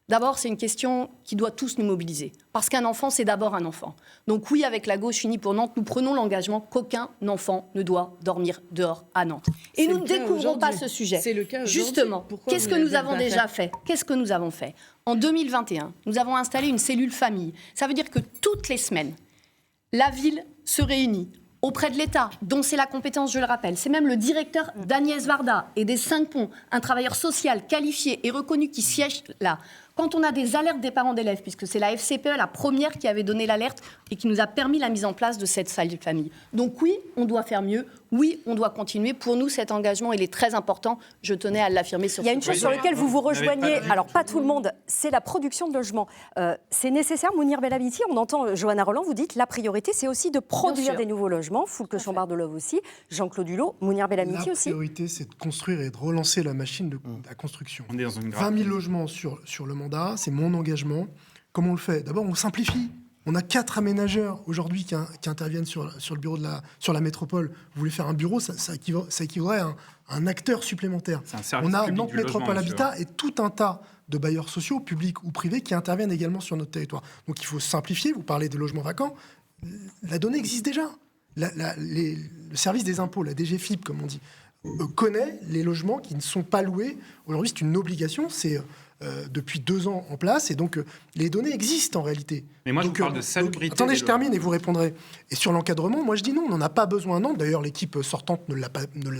D'abord, c'est une question qui doit tous nous mobiliser. Parce qu'un enfant, c'est d'abord un enfant. Donc oui, avec la gauche unie pour Nantes, nous prenons l'engagement qu'aucun enfant ne doit dormir dehors à Nantes. Et nous ne découvrons pas ce sujet. C'est le cas aujourd'hui. Justement, qu'est-ce que nous avons déjà fait ? Qu'est-ce que nous avons fait ? En 2021, nous avons installé une cellule famille. Ça veut dire que toutes les semaines, la ville se réunit auprès de l'État, dont c'est la compétence, je le rappelle. C'est même le directeur d'Agnès Varda et des 5 ponts, un travailleur social qualifié et reconnu qui siège là. Quand on a des alertes des parents d'élèves, puisque c'est la FCPE, la première qui avait donné l'alerte et qui nous a permis la mise en place de cette salle de famille. Donc oui, on doit faire mieux. Oui, on doit continuer. Pour nous, cet engagement, il est très important. Je tenais à l'affirmer sur ce point. Il y a une chose sur laquelle vous vous rejoignez, alors pas tout le monde, c'est la production de logements. C'est nécessaire, Mounir Bellamiti, on entend Johanna Roland, vous dites la priorité, c'est aussi de produire des nouveaux logements. Foulque Chambardelot aussi, Jean-Claude Hulot, Mounir Bellamiti aussi. La priorité, c'est de construire et de relancer la machine de la construction. On est dans une 20 000 logements sur le mandat, c'est mon engagement. Comment on le fait ? D'abord, on simplifie. On a 4 aménageurs aujourd'hui qui interviennent sur le bureau sur la métropole. Vous voulez faire un bureau, ça équivaudrait à un acteur supplémentaire. On a Nantes Métropole Habitat et tout un tas de bailleurs sociaux, publics ou privés, qui interviennent également sur notre territoire. Donc il faut simplifier. Vous parlez des logements vacants. La donnée existe déjà. Le service des impôts, la DGFiP, comme on dit, connaît les logements qui ne sont pas loués. Aujourd'hui, c'est une obligation. C'est depuis 2 ans en place, et donc les données existent en réalité. Mais moi, je vous parle de salubrité. Attendez, je termine et vous répondrez. Et sur l'encadrement, moi je dis non, on n'en a pas besoin à Nantes. D'ailleurs, l'équipe sortante ne l'a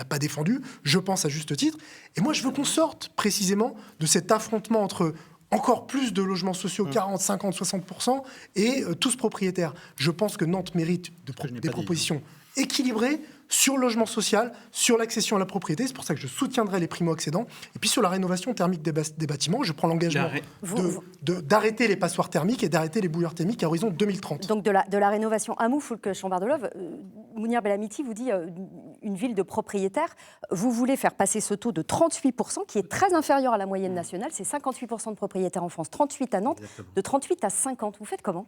pas défendu, je pense à juste titre. Et moi, je veux qu'on sorte précisément de cet affrontement entre encore plus de logements sociaux, 40, 50, 60%, et tous propriétaires. Je pense que Nantes mérite des propositions équilibrées sur le logement social, sur l'accession à la propriété. C'est pour ça que je soutiendrai les primo-accédants. Et puis sur la rénovation thermique des bâtiments, je prends l'engagement d'arrêter les passoires thermiques et d'arrêter les bouilleurs thermiques à horizon 2030. Donc de la rénovation à Foulque Chambardelot, Mounir Bellamiti vous dit une ville de propriétaires. Vous voulez faire passer ce taux de 38%, qui est très inférieur à la moyenne nationale. C'est 58% de propriétaires en France, 38 à Nantes, de 38 à 50. Vous faites comment ?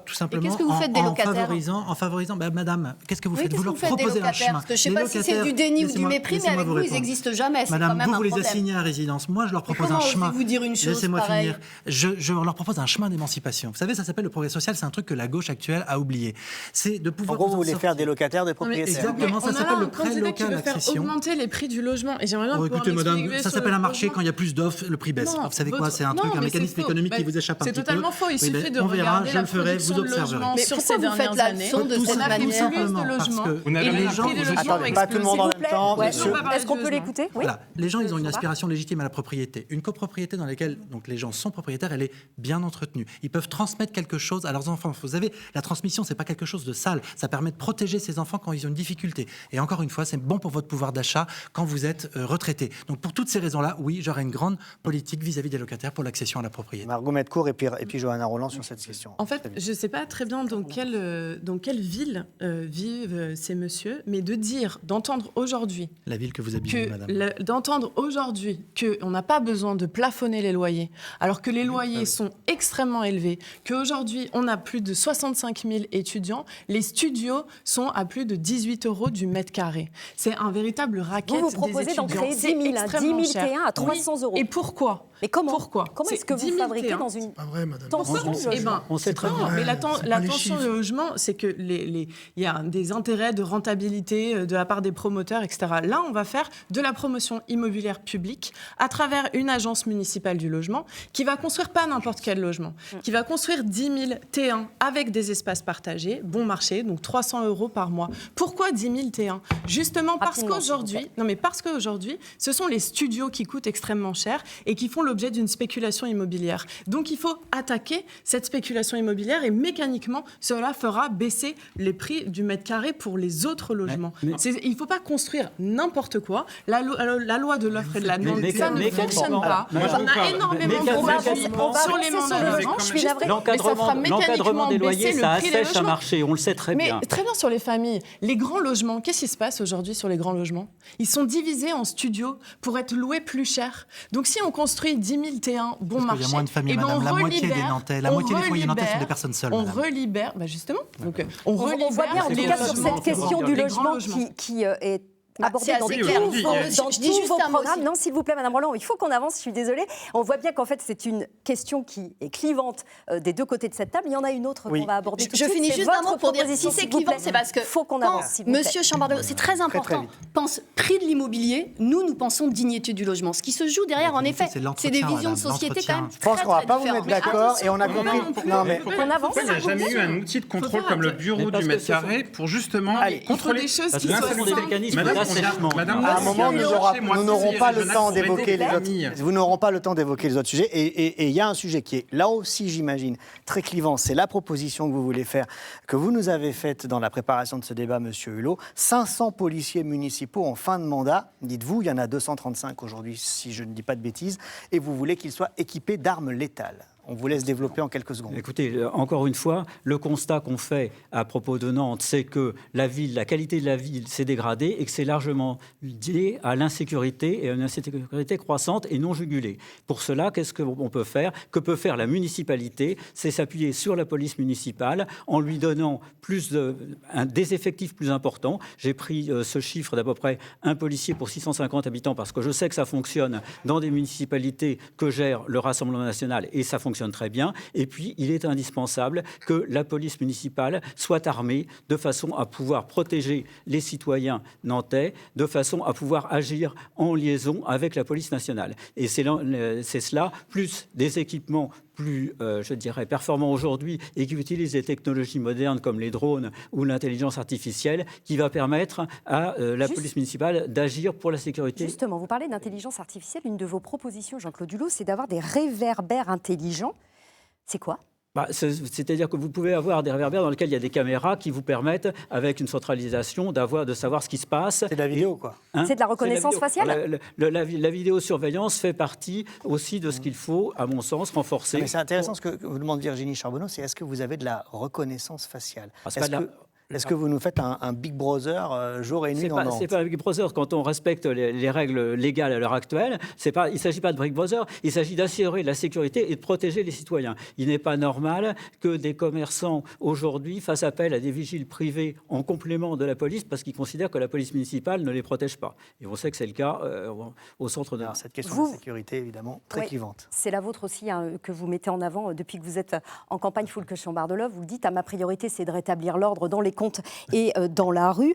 Tout simplement, qu'est-ce que vous faites des locataires ? en favorisant madame, qu'est-ce que vous faites ? Vous leur faites proposez un chemin. Parce que je ne sais pas si c'est du déni ou du mépris, mais avec vous, ils n'existent jamais. Madame, quand même vous les problème. assignez à résidence. Moi, je leur propose un chemin. Comment osez-vous dire une chose Laissez-moi pareille ? finir. Je leur propose un chemin d'émancipation. Vous savez, ça s'appelle le progrès social. C'est un truc que la gauche actuelle a oublié. C'est de pouvoir. En gros, vous voulez faire des locataires, des propriétaires. Exactement, ça s'appelle le prêt local accession. accession. Augmenter les prix du logement. Et j'aimerais bien écoutez, madame, ça s'appelle un marché. Quand il y a plus d'offres, le prix baisse. Vous savez quoi ? C'est un truc, un mécanisme économique qui vous échappe un petit peu. C'est totalement faux. Il suffit de on verra, regarder je le ferai production vous de observerez. logements Mais sur pourquoi ces vous faites dernières la années. leçon de Tout cette On a fait manière plus simplement de parce logements. que Vous n'avez Et pas les raison. prix des logements Attendez, ont pas tout le monde en explosé. même temps. Ouais. Monsieur. Est-ce qu'on peut l'écouter? Oui. Voilà. Les gens, ils ont une Chambard. aspiration légitime à la propriété. Une copropriété dans laquelle donc, les gens sont propriétaires, elle est bien entretenue. Ils peuvent transmettre quelque chose à leurs enfants. Vous savez, la transmission, c'est pas quelque chose de sale. Ça permet de protéger ses enfants quand ils ont une difficulté. Et encore une fois, c'est bon pour votre pouvoir d'achat quand vous êtes retraité. Donc pour toutes ces raisons-là, oui, j'aurais une grande politique vis-à-vis des locataires pour l'accession à la propriété. Margot Metcourt et puis Johanna Roland sur cette question. En fait, je ne sais pas très bien dans quelle ville vivent ces messieurs, mais d'entendre aujourd'hui La ville que vous habitez, madame. d'entendre aujourd'hui qu'on n'a pas besoin de plafonner les loyers, alors que les loyers sont extrêmement élevés, qu'aujourd'hui on a plus de 65 000 étudiants, les studios sont à plus de 18 € du mètre carré. C'est un véritable racket Vous des proposez d'en étudiants. créer 10 C'est 000, extrêmement 10 000 cher. T1 à 300 €. Et pourquoi? Mais comment? Pourquoi? Comment est-ce que C'est vous 10 000 fabriquez T1. dans une Pas vrai, madame. tension de logement? Eh ben, On sait très non, bien. mais Ouais, c'est pas les l'attention chiffres. au logement, c'est que il y a des intérêts de rentabilité de la part des promoteurs, etc. Là, on va faire de la promotion immobilière publique à travers une agence municipale du logement qui va construire pas n'importe quel logement, qui va construire 10 000 T1 avec des espaces partagés, bon marché, donc 300 € par mois. Pourquoi 10 000 T1? Justement parce Rapidement, qu'aujourd'hui, ce sont les studios qui coûtent extrêmement cher et qui font l'objet d'une spéculation immobilière. Donc il faut attaquer cette spéculation immobilière et mécaniquement, cela fera baisser les prix du mètre carré pour les autres logements. Il ne faut pas construire n'importe quoi. La loi de l'offre et de la demande, ça ne fonctionne pas. Moi, je On vous a parle. énormément de profits sur les mandats de logement. Je suis navrée. L'encadrement des loyers, ça assèche un marché, on le sait très bien. Mais très bien sur les familles. Les grands logements, qu'est-ce qui se passe aujourd'hui sur les grands logements? Ils sont divisés en studios pour être loués plus cher. Donc si on construit 10 000 T1 bon Parce marché, qu'il y a moins de familles, eh ben, madame. on La moitié des relibère- Nantais, la on moitié des foyers nantais sont des relibère- personnes seules, On madame. relibère, justement. Donc, on On voit bien, en relibère tout les cas, sur logements. cette question du Les grands logement logements. qui est abordée c'est dans assez tous clair. vos, Aujourd'hui, dans je dis tous juste vos un mot programmes. aussi. Non, s'il vous plaît, Madame Roland, il faut qu'on avance, je suis désolée. On voit bien qu'en fait, c'est une question qui est clivante des deux côtés de cette table. Il y en a une autre Oui. qu'on va aborder tout de Je suite. finis C'est juste d'un votre mot pour dire si proposition, c'est s'il vous clivant, plaît. c'est parce que faut qu'on quand avance, s'il vous plaît. Monsieur Chambardelot, c'est très important, pense prix de l'immobilier, nous pensons dignité du logement. Ce qui se joue derrière, en dignité, effet, c'est c'est des l'entretien, visions de madame, société quand même l'entretien. Je pense très, qu'on va très pas vous différentes. mettre d'accord et on a Mais compris. attention, Non, mais faut qu'on avance. Pourquoi il n'y a jamais eu un outil de contrôle comme le bureau Mais parce du que mètre ce sont- carré pour justement Allez, contrôler des choses Parce qui que soient ce sont des simples. mécanismes Madame, d'assèchement. Madame, À un moment, nous n'aurons pas le temps d'évoquer d'évoquer les autres. Vous n'aurez pas le temps d'évoquer les autres sujets. Et il y a un sujet qui est là aussi, j'imagine, très clivant. C'est la proposition que vous voulez faire, que vous nous avez faite dans la préparation de ce débat, Monsieur Hulot. 500 policiers municipaux en fin de mandat. Dites-vous, il y en a 235 aujourd'hui, si je ne dis pas de bêtises. Et vous voulez qu'ils soient équipés d'armes létales. On vous laisse développer en quelques secondes. Écoutez, encore une fois, le constat qu'on fait à propos de Nantes, c'est que la qualité de la ville s'est dégradée et que c'est largement lié à l'insécurité et à une insécurité croissante et non jugulée. Pour cela, qu'est-ce qu'on peut faire? Que peut faire la municipalité? C'est s'appuyer sur la police municipale en lui donnant des effectifs plus importants. J'ai pris ce chiffre d'à peu près un policier pour 650 habitants parce que je sais que ça fonctionne dans des municipalités que gère le Rassemblement national et ça fonctionne très bien. Et puis, il est indispensable que la police municipale soit armée de façon à pouvoir protéger les citoyens nantais, de façon à pouvoir agir en liaison avec la police nationale. Et c'est cela, plus des équipements plus, je dirais, performants aujourd'hui et qui utilisent des technologies modernes comme les drones ou l'intelligence artificielle, qui va permettre à la police municipale d'agir pour la sécurité. Justement, vous parlez d'intelligence artificielle. Une de vos propositions, Jean-Claude Hulot, c'est d'avoir des réverbères intelligents. C'est quoi? C'est-à-dire que vous pouvez avoir des réverbères dans lesquels il y a des caméras qui vous permettent, avec une centralisation, de savoir ce qui se passe. C'est de la vidéo, quoi. C'est de la reconnaissance faciale? La vidéosurveillance fait partie aussi de ce qu'il faut, à mon sens, renforcer. Mais c'est intéressant ce que vous demande Virginie Charbonneau, c'est est-ce que vous avez de la reconnaissance faciale? Est-ce que vous nous faites un Big Brother jour et nuit dans Nantes? C'est pas un Big Brother quand on respecte les règles légales à l'heure actuelle. Il ne s'agit pas de Big Brother, il s'agit d'assurer la sécurité et de protéger les citoyens. Il n'est pas normal que des commerçants aujourd'hui fassent appel à des vigiles privés en complément de la police parce qu'ils considèrent que la police municipale ne les protège pas. Et on sait que c'est le cas au centre de Nantes. Cette question de la sécurité, évidemment, très clivante. C'est la vôtre aussi que vous mettez en avant depuis que vous êtes en campagne Foulque Chambardelot. Vous le dites, ma priorité, c'est de rétablir l'ordre dans les comptes et dans la rue.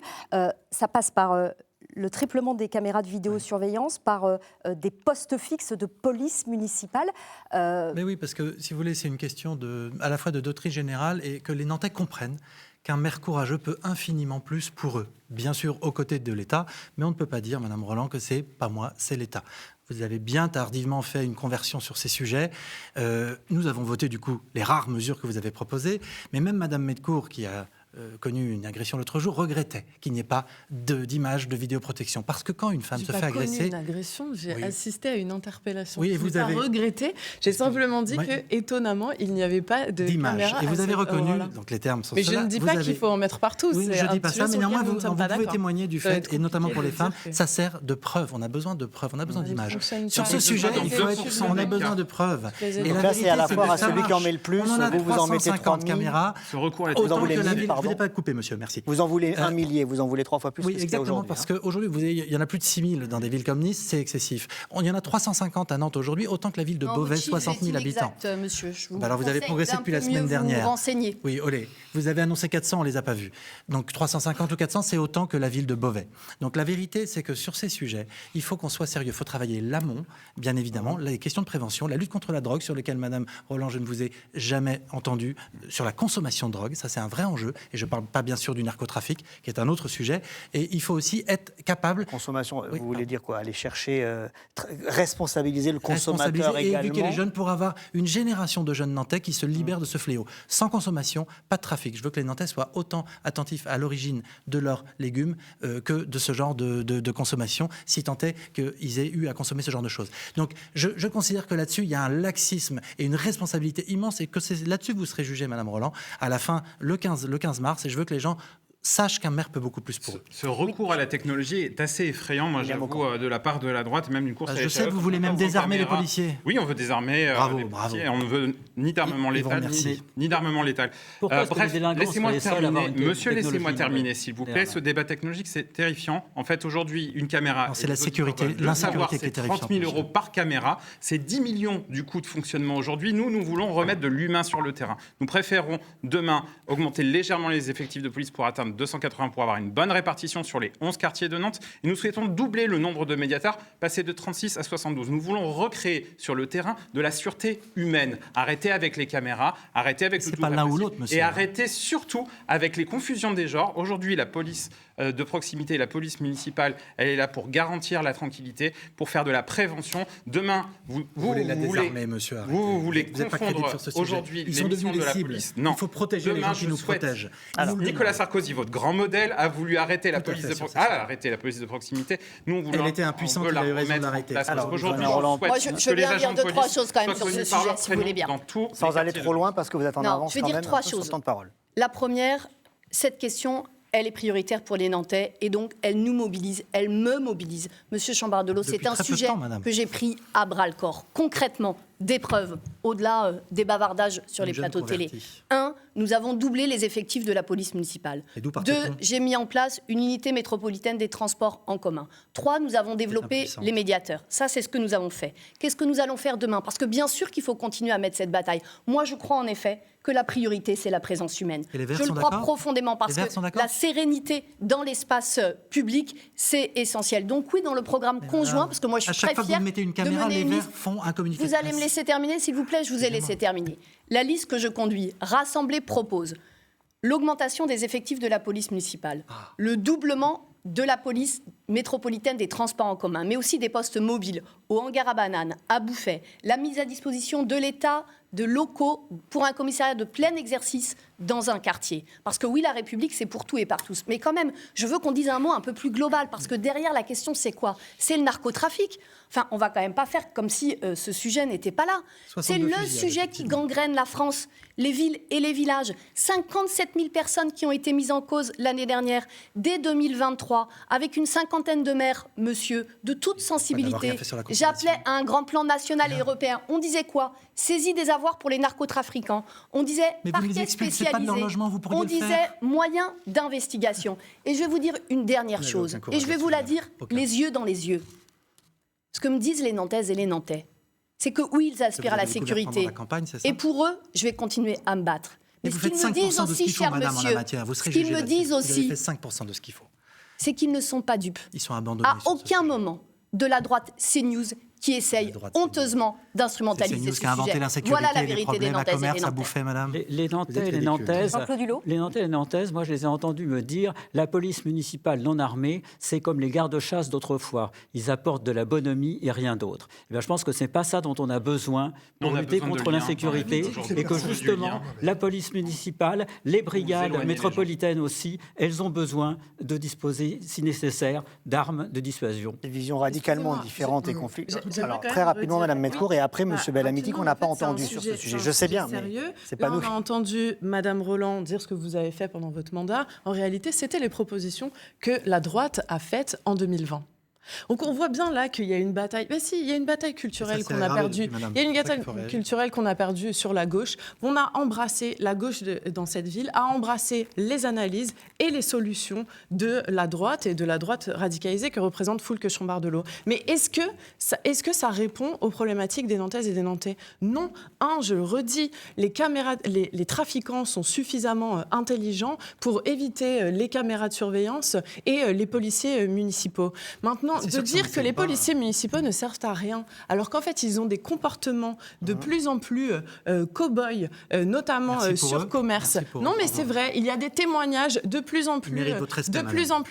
Ça passe par le triplement des caméras de vidéosurveillance par des postes fixes de police municipale. Mais oui, parce que, si vous voulez, c'est une question à la fois de doctrine générale et que les Nantais comprennent qu'un maire courageux peut infiniment plus pour eux. Bien sûr, aux côtés de l'État, mais on ne peut pas dire, Madame Roland, que c'est pas moi, c'est l'État. Vous avez bien tardivement fait une conversion sur ces sujets. Nous avons voté, du coup, les rares mesures que vous avez proposées, mais même Madame Medcourt, qui a connu une agression l'autre jour, regrettait qu'il n'y ait pas d'image de vidéoprotection. Parce que quand une femme se fait agresser... J'ai pas connu une agression, j'ai assisté à une interpellation. Oui, et vous avez regretté. J'ai simplement dit que, étonnamment, il n'y avait pas de caméra. Et vous avez reconnu, donc les termes sont mais ceux-là. Je ne dis pas qu'il faut en mettre partout. Oui, je ne dis pas ça, mais néanmoins, vous pouvez témoigner du fait, et notamment pour les femmes, ça sert de preuve. On a besoin de preuves, on a besoin d'images. Sur ce sujet, on a besoin de preuves. Et donc là, c'est à la fois à celui qui en met le plus, vous en mettez 30 caméras. Ce recours est autant que la ville. Vous n'avez pas coupé, monsieur. Merci. Vous en voulez 1 millier, vous en voulez 3 fois plus oui, que ce qu'il y a aujourd'hui. Oui, exactement, parce qu'aujourd'hui, il y en a plus de 6 000 dans des villes comme Nice, c'est excessif. Il y en a 350 à Nantes aujourd'hui, autant que la ville de Beauvais, 60 000 habitants. Exact, monsieur. Alors vous avez progressé depuis la semaine dernière. Vous renseignez. Oui, olé. Vous avez annoncé 400, on ne les a pas vus. Donc 350 ou 400, c'est autant que la ville de Beauvais. Donc la vérité, c'est que sur ces sujets, il faut qu'on soit sérieux. Il faut travailler l'amont, bien évidemment, les questions de prévention, la lutte contre la drogue, sur lesquelles, Madame Roland, je ne vous ai jamais entendu, sur la consommation de drogue, ça c'est un vrai enjeu. Et je ne parle pas bien sûr du narcotrafic, qui est un autre sujet. Et il faut aussi être capable... Consommation, vous voulez dire quoi? Aller chercher, responsabiliser le consommateur également. Et éduquer les jeunes pour avoir une génération de jeunes Nantais qui se libèrent de ce fléau. Sans consommation, pas de trafic. Je veux que les Nantais soient autant attentifs à l'origine de leurs légumes que de ce genre de consommation, si tant est qu'ils aient eu à consommer ce genre de choses. Donc je considère que là-dessus, il y a un laxisme et une responsabilité immense, et que c'est là-dessus que vous serez jugée, Madame Roland, à la fin, le 15 mars, et je veux que les gens sache qu'un maire peut beaucoup plus pour eux. Ce recours à la technologie est assez effrayant, moi j'avoue, de la part de la droite, même d'une course à l'échalote. Je sais que vous voulez même désarmer les policiers. Oui, on veut désarmer les policiers. On ne veut ni d'armement létal, ni d'armement létal. Bref, laissez-moi terminer. Monsieur, laissez-moi terminer, s'il vous plaît. Ce débat technologique, c'est terrifiant. En fait, aujourd'hui, une caméra... C'est la sécurité, l'insécurité qui est terrifiante. 30 000 € par caméra, c'est 10 millions du coût de fonctionnement aujourd'hui. Nous voulons remettre de l'humain sur le terrain. Nous préférons demain augmenter légèrement les effectifs de police pour atteindre 280 pour avoir une bonne répartition sur les 11 quartiers de Nantes. Et nous souhaitons doubler le nombre de médiateurs, passer de 36 à 72. Nous voulons recréer sur le terrain de la sûreté humaine. Arrêter avec les caméras, arrêter avec le tout l'un ou l'autre, monsieur. Et arrêter surtout avec les confusions des genres. Aujourd'hui, la police de proximité, la police municipale, elle est là pour garantir la tranquillité, pour faire de la prévention. Demain, vous voulez la désarmer, monsieur. Vous voulez vous confondre aujourd'hui les missions de la police. Non. Il faut protéger les gens qui nous protègent. Alors, Nicolas Sarkozy, votre grand modèle, a voulu arrêter la police de proximité. Nous, on voulait. Elle était impuissante, il a eu raison d'arrêter. Alors, aujourd'hui, je veux bien dire 2-3 choses quand même sur ce sujet, si vous voulez bien. Sans aller trop loin, parce que vous êtes en avance. Je vais dire 3 choses. La première, cette question, elle est prioritaire pour les Nantais et donc elle nous mobilise, elle me mobilise. Monsieur Chambardelot, c'est un sujet que j'ai pris à bras-le-corps. Concrètement, des preuves, au-delà des bavardages sur les plateaux télé. 1, nous avons doublé les effectifs de la police municipale. 2, j'ai mis en place une unité métropolitaine des transports en commun. 3, nous avons développé les médiateurs. Ça, c'est ce que nous avons fait. Qu'est-ce que nous allons faire demain? Parce que bien sûr qu'il faut continuer à mettre cette bataille. Moi, je crois en effet que la priorité, c'est la présence humaine. Je le crois profondément parce que la sérénité dans l'espace public, c'est essentiel. Donc oui, dans le programme conjoint, parce que moi, je suis très fière de mener vous mettez une caméra, les Verts font un communiqué de presse. Vous allez me laisser terminer, s'il vous plaît, je vous ai laissé terminer. La liste que je conduis, Rassemblée propose l'augmentation des effectifs de la police municipale, le doublement de la police métropolitaine des transports en commun, mais aussi des postes mobiles au hangar à bananes, à Bouffay, la mise à disposition de l'État de locaux pour un commissariat de plein exercice dans un quartier. Parce que oui, la République, c'est pour tout et par tous. Mais quand même, je veux qu'on dise un mot un peu plus global, parce que derrière la question, c'est quoi? C'est le narcotrafic. Enfin, on va quand même pas faire comme si ce sujet n'était pas là. C'est le sujet qui gangrène la France, les villes et les villages. 57 000 personnes qui ont été mises en cause l'année dernière, dès 2023, avec une cinquantaine de maires, monsieur, de toute sensibilité. J'appelais à un grand plan national et européen. On disait quoi? Saisie des avoirs pour les narcotrafiquants. On disait parquet spécialisé. On disait moyens d'investigation. Et je vais vous dire une dernière chose. Et je vais vous la dire les yeux dans les yeux. Ce que me disent les Nantaises et les Nantais, c'est que oui, ils aspirent à la sécurité. Et pour eux, je vais continuer à me battre. Mais ce qu'ils me disent aussi, cher monsieur, ce qu'ils me disent aussi, fait 5% de ce qu'il faut. c'est qu'ils ne sont pas dupes. Ils sont abandonnés. À aucun moment de la droite CNews qui essaye honteusement d'instrumentaliser CNews ce qui a inventé sujet. l'insécurité, Voilà la les vérité des problèmes à Nantaises et commerce, des à Nantais. bouffer, madame. Les Nantais et les Nantaises, Jean-Claude Hulot. les Nantais et les Nantaises, moi je les ai entendus me dire la police municipale non armée, c'est comme les gardes-chasse d'autrefois. Ils apportent de la bonhomie et rien d'autre. Et bien, je pense que ce n'est pas ça dont on a besoin pour On a lutter besoin de contre liens, l'insécurité quand même, et que aujourd'hui. justement Liens. la police municipale, les brigades éloignez les métropolitaines aussi, elles ont besoin de disposer, si nécessaire, d'armes de dissuasion. Des visions radicalement Excusez-moi, différentes et conflits. j'aimerais Alors, quand très même rapidement, redire- Madame Metcourt, et après, Monsieur Bellamiti, qu'on n'a pas Rapidement, en fait, entendu c'est sur un ce sujet. c'est Je un sais bien, sujet mais sérieux. c'est Là, pas nous. on a entendu Madame Roland dire ce que vous avez fait pendant votre mandat. En réalité, c'était les propositions que la droite a faites en 2020. Donc on voit bien là qu'il y a une bataille. Mais si, il y a une bataille culturelle Ça s'est qu'on a aggravé perdue. depuis, madame. Il y a une C'est ça bataille qu'il faut réagir. culturelle qu'on a perdue sur la gauche. On a embrassé la gauche dans cette ville, a embrassé les analyses et les solutions de la droite et de la droite radicalisée que représente Foulque Chambardelo. Mais est-ce que ça répond aux problématiques des Nantaises et des Nantais? Non. Je le redis, les trafiquants sont suffisamment intelligents pour éviter les caméras de surveillance et les policiers municipaux. Maintenant, C'est de sûr que ça dire ne que fait les pas. policiers municipaux ne servent à rien, alors qu'en fait, ils ont des comportements de plus en plus cow-boys, notamment Merci pour sur eux. commerce. Merci pour Non, eux. mais c'est vrai, il y a des témoignages de plus en Ils méritent votre respect,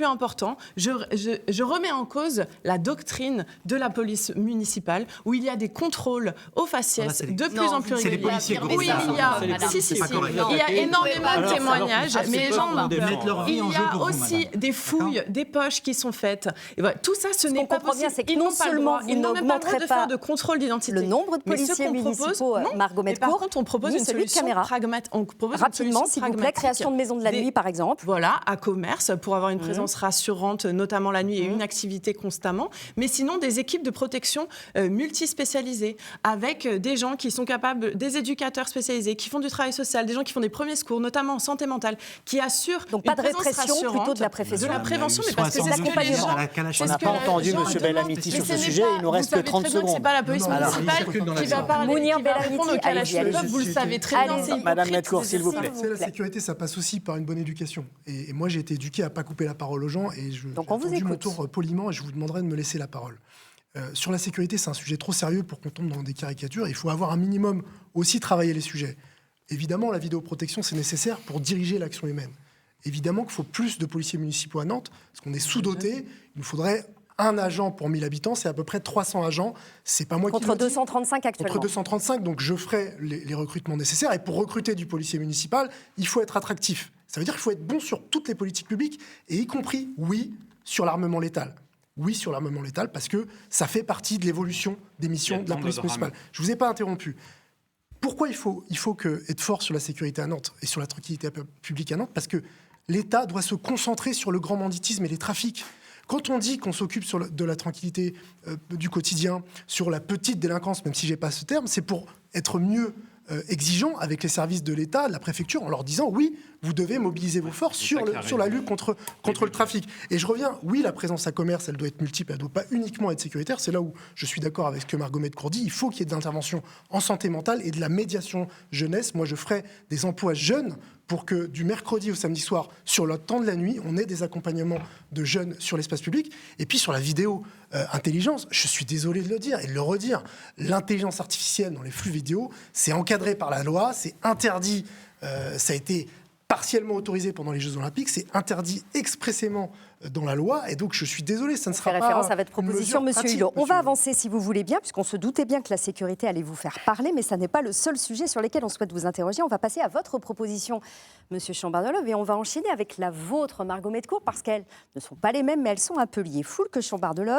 importants. Je remets en cause la doctrine de la police municipale, où il y a des contrôles aux faciès Voilà, c'est les- de plus Non, en plus c'est les réguliers. policiers Oui, il y a, madame. si, C'est pas correct. il y a énormément de témoignages, mais les gens ont Ils peur. mettent leur vie Il en y jeu a pour vous, aussi madame. des fouilles, des poches qui sont faites. Et voilà, tout ça, ce n'est qu'on pas comprend bien, possible. c'est que Ils non n'ont pas le seulement droit, vous ils n'ont même pas le droit de n'augmenterez faire pas de contrôle d'identité. le nombre de Mais ce policiers qu'on propose- municipaux, non. Margot Mais par Metcourt, contre, on propose ni une celui de solution caméra. pragmatique. On propose une Rapidement, solution s'il vous plaît, pragmatique. création de maisons de la nuit, par exemple. Voilà, à commerce, pour avoir une présence rassurante, notamment la nuit, et une activité constamment. Mais sinon, des équipes de protection multispécialisées, avec des gens qui sont capables, des éducateurs spécialisés, qui font du travail social, des gens qui font des premiers secours, notamment en santé mentale, qui assurent Donc pas une de présence répression, rassurante, plutôt de la prévention. De la prévention, Ils mais sont parce que c'est ce que les accompagnés gens... à la Kalachnikov. c'est On n'a ce pas que les entendu gens Monsieur demandent. Bellamiti Mais sur ce ce n'est sujet, pas- il nous reste que vous savez 30 très bien que secondes. c'est pas la police Non, non, alors, municipale circule dans la qui va zone. parler, Mounir qui va Bellamiti, répondre au Kalachnikov, allez-y, vous le savez très bien. allez-y. c'est Madame hypocrite, Metcourt, s'il vous plaît. vous C'est la plaît. sécurité, ça passe aussi par une bonne éducation. Et moi, j'ai été éduqué à pas couper la parole aux gens. Et Donc, j'ai on vous attendu mon écoute. tour poliment et je vous demanderai de me laisser la parole. Sur la sécurité, c'est un sujet trop sérieux pour qu'on tombe dans des caricatures. Il faut avoir un minimum aussi travailler les sujets. Évidemment, la vidéoprotection, c'est nécessaire pour diriger l'action humaine. Évidemment qu'il faut plus de policiers municipaux à Nantes, parce qu'on est sous-doté. Il nous faudrait un agent pour 1000 habitants, c'est à peu près 300 agents. C'est pas moi qui Contre le dis. 235 actuellement. Contre 235, donc je ferai les recrutements nécessaires. Et pour recruter du policier municipal, il faut être attractif. Ça veut dire qu'il faut être bon sur toutes les politiques publiques, et y compris, oui, sur l'armement létal. Oui, sur l'armement létal, parce que ça fait partie de l'évolution des missions de la police municipale. Je ne vous ai pas interrompu. Pourquoi il faut être fort sur la sécurité à Nantes et sur la tranquillité publique à Nantes? Parce que l'État doit se concentrer sur le grand banditisme et les trafics. Quand on dit qu'on s'occupe de la tranquillité du quotidien, sur la petite délinquance, même si j'ai pas ce terme, c'est pour être mieux exigeant avec les services de l'État, de la préfecture, en leur disant oui, vous devez mobiliser vos forces sur la lutte contre le trafic. Et je reviens, oui, la présence à commerce, elle doit être multiple, elle ne doit pas uniquement être sécuritaire. C'est là où je suis d'accord avec ce que Margot Metcourt dit. Il faut qu'il y ait de l'intervention en santé mentale et de la médiation jeunesse. Moi, je ferai des emplois jeunes pour que du mercredi au samedi soir, sur le temps de la nuit, on ait des accompagnements de jeunes sur l'espace public. Et puis sur la vidéo intelligence, je suis désolé de le dire et de le redire, l'intelligence artificielle dans les flux vidéo, c'est encadré par la loi, c'est interdit, ça a été partiellement autorisé pendant les Jeux Olympiques, c'est interdit expressément dans la loi, et donc je suis désolé, ça ne sera fait pas référence à votre une proposition, mesure Monsieur pratique, Hulot. On monsieur va Hulot. avancer si vous voulez bien, puisqu'on se doutait bien que la sécurité allait vous faire parler, mais ça n'est pas le seul sujet sur lequel on souhaite vous interroger. On va passer à votre proposition, Monsieur Chambardolo, et on va enchaîner avec la vôtre, Margot Metcourt, parce qu'elles ne sont pas les mêmes, mais elles sont un peu liées. Foulque Chambardolo,